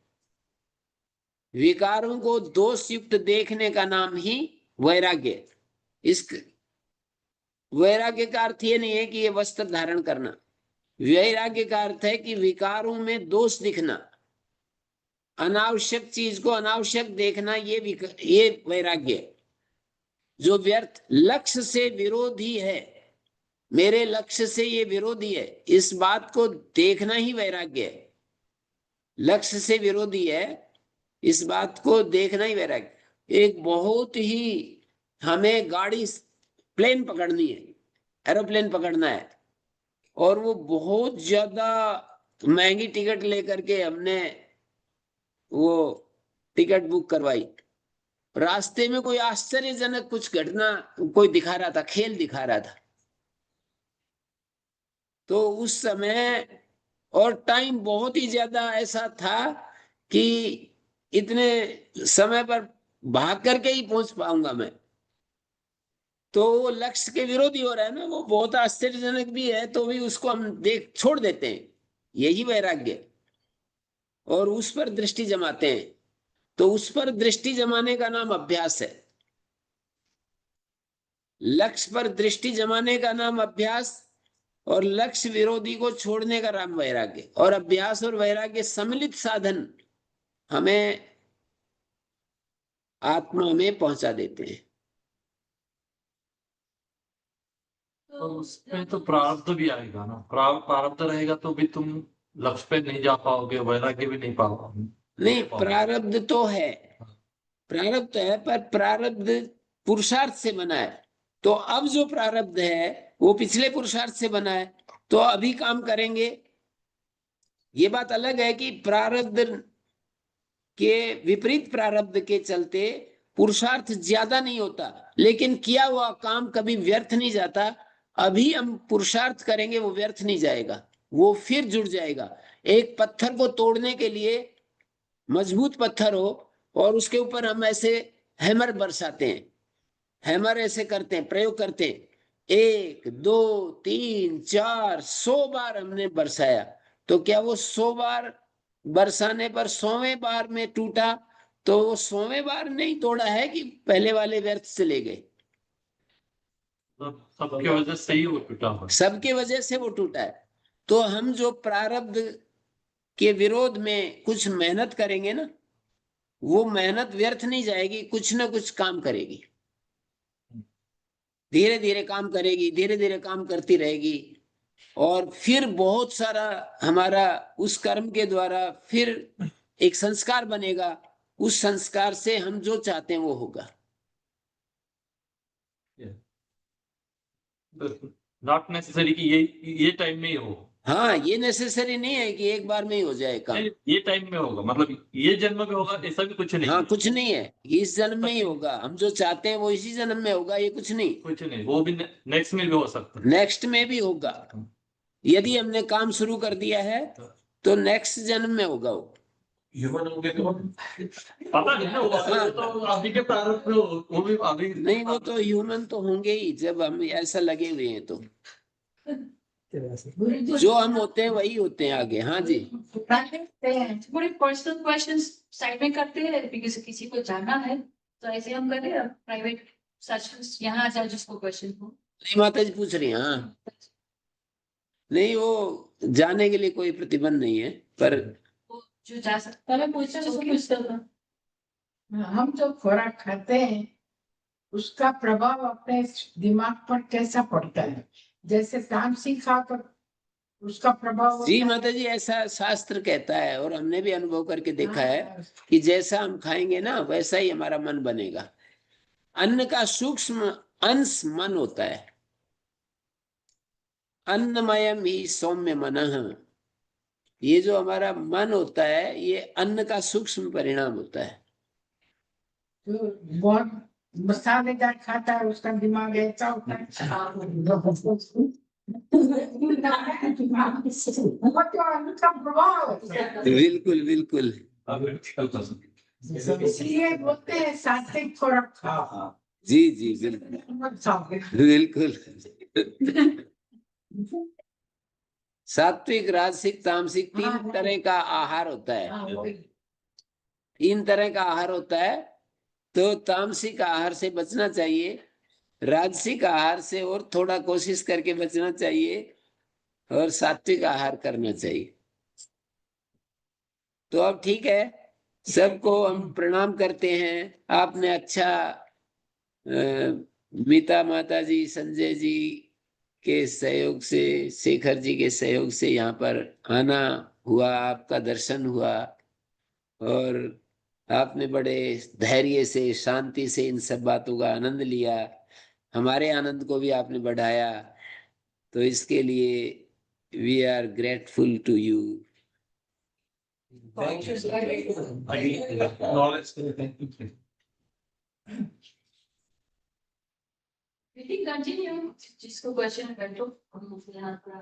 विकारों को दोष युक्त देखने का नाम ही वैराग्य है। इस वैराग्य का अर्थ ये नहीं है कि ये वस्त्र धारण करना। वैराग्य का अर्थ है कि विकारों में दोष दिखना, अनावश्यक चीज को अनावश्यक देखना, ये वैराग्य है। जो व्यर्थ लक्ष्य से विरोधी है, मेरे लक्ष्य से ये विरोधी है, इस बात को देखना ही वैराग्य है। लक्ष्य से विरोधी है, इस बात को देखना ही वैराग्य। एक बहुत ही, हमें गाड़ी प्लेन पकड़नी है, एरोप्लेन पकड़ना है, और वो बहुत ज्यादा महंगी टिकट लेकर के हमने वो टिकट बुक करवाई। रास्ते में कोई आश्चर्यजनक कुछ घटना कोई दिखा रहा था, खेल दिखा रहा था। तो उस समय और टाइम बहुत ही ज्यादा ऐसा था कि इतने समय पर भाग करके ही पहुंच पाऊंगा मैं। तो वो लक्ष्य के विरोधी हो रहा है ना, वो बहुत आश्चर्यजनक भी है, तो भी उसको हम देख छोड़ देते हैं। यही वैराग्य है। और उस पर दृष्टि जमाते हैं। तो उस पर दृष्टि जमाने का नाम अभ्यास है। लक्ष्य पर दृष्टि जमाने का नाम अभ्यास, और लक्ष्य विरोधी को छोड़ने का नाम वैराग्य। और अभ्यास और वैराग्य सम्मिलित साधन हमें आत्मा में पहुंचा देते हैं। तो उसमें तो प्रारब्ध भी आएगा ना, प्रारब्ध रहेगा तो भी तुम लक्ष्य पे नहीं जा पाओगे, वैराग्य भी नहीं पाओगे। नहीं, प्रारब्ध तो है, प्रारब्ध तो है, पर प्रारब्ध पुरुषार्थ से बना है। तो अब जो प्रारब्ध है वो पिछले पुरुषार्थ से बना है, तो अभी काम करेंगे। ये बात अलग है कि प्रारब्ध के विपरीत प्रारब्ध के चलते पुरुषार्थ ज्यादा नहीं होता, लेकिन किया हुआ काम कभी व्यर्थ नहीं जाता। अभी हम पुरुषार्थ करेंगे वो व्यर्थ नहीं जाएगा, वो फिर जुड़ जाएगा। एक पत्थर को तोड़ने के लिए, मजबूत पत्थर हो और उसके ऊपर हम ऐसे हैमर बरसाते हैं, हैमर ऐसे करते हैं, प्रयोग करते हैं, 1 2 3 4 100 बार हमने बरसाया, तो क्या वो 100 बार बरसाने पर 100वें बार में टूटा? तो वो 100वें बार नहीं तोड़ा है कि पहले वाले व्यर्थ से ले गए। सबके वजह से ही वो टूटा हुआ है। सबके वजह से वो टूटा है। तो हम जो प्रारब्ध के विरोध में कुछ मेहनत करेंगे ना, वो मेहनत व्यर्थ नहीं जाएगी, कुछ ना कुछ काम करेगी। धीरे धीरे काम करेगी, धीरे धीरे काम करती रहेगी। और फिर बहुत सारा हमारा उस कर्म के द्वारा फिर एक संस्कार बनेगा, उस संस्कार से हम जो चाहते हैं वो होगा। नॉट नेसेसरी कि ये टाइम में ही हो। हाँ, ये नेसेसरी नहीं है कि एक बार में ही हो जाए काम। नहीं, ये टाइम में होगा, मतलब ये जन्म में होगा ऐसा भी कुछ नहीं। हाँ, कुछ नहीं है, इस जन्म में ही होगा, हम जो चाहते हैं वो इसी जन्म में होगा, ये कुछ नहीं। कुछ नहीं, वो भी नेक्स्ट में भी हो सकता है। नेक्स्ट में भी होगा, यदि हमने काम शुरू कर दिया है तो नेक्स्ट जन्म में होगा वो। ह्यूमन होंगे तो पता नहीं ना, वो तो अभी के प्रारंभ में वो भी अभी नहीं, वो तो ह्यूमन तो होंगे ही जब हम ऐसा लगे हुए हैं तो। जो हम होते हैं वही होते हैं आगे। हाँ जी। थोड़े पर्सनल क्वेश्चंस साइड में करते हैं, बिकॉज किसी को जानना है तो ऐसे हम करें प्राइवेट सेशंस, यहाँ आ जाए जिसको क्वेश्चन हो। नहीं, माता जी पूछ रही हैं। हाँ, नहीं, वो जाने के लिए कोई प्रतिबंध नहीं है, पर वो जो जा सकता है पूछता था। हम जो खुराक खाते हैं उसका प्रभाव अपने दिमाग पर कैसा पड़ता है? जैसे तामसिक खाकर उसका प्रभाव जी होता है। माता जी, ऐसा शास्त्र कहता है और हमने भी अनुभव करके देखा है हाँ, कि जैसा हम खाएंगे ना वैसा ही हमारा मन बनेगा। अन्न का सूक्ष्म अंश मन होता है। अन्नमयम ही सौम्य मनः। ये जो हमारा मन होता है ये अन्न का सूक्ष्म परिणाम होता है। जो बहुत मसालेदार खाता है उसका दिमाग ऐसा होता है। वो तो अन्न का प्रभाव है। बिल्कुल बिल्कुल। इसलिए बोलते हैं सात्विक खुराक खाओ। जी जी, बिल्कुल मत खाओ। बिल्कुल। सात्विक, राजसिक, तामसिक तीन तरह का आहार होता है। तीन तरह का आहार होता है, तो तामसिक आहार से बचना चाहिए, राजसिक आहार से और थोड़ा कोशिश करके बचना चाहिए, और सात्विक आहार करना चाहिए। तो अब ठीक है, सबको हम प्रणाम करते हैं। आपने अच्छा मीता माता जी, संजय जी के सहयोग से, शेखर जी के सहयोग से यहाँ पर आना हुआ, आपका दर्शन हुआ, और आपने बड़े धैर्य से, शांति से इन सब बातों का आनंद लिया। हमारे आनंद को भी आपने बढ़ाया, तो इसके लिए we are grateful to you. Continue, जिसको क्वेश्चन कर दो, हम यहाँ पर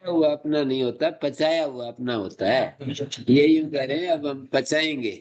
हुआ अपना नहीं होता, पचाया हुआ अपना होता है। ये यूं कह रहे हैं, अब हम पचाएंगे।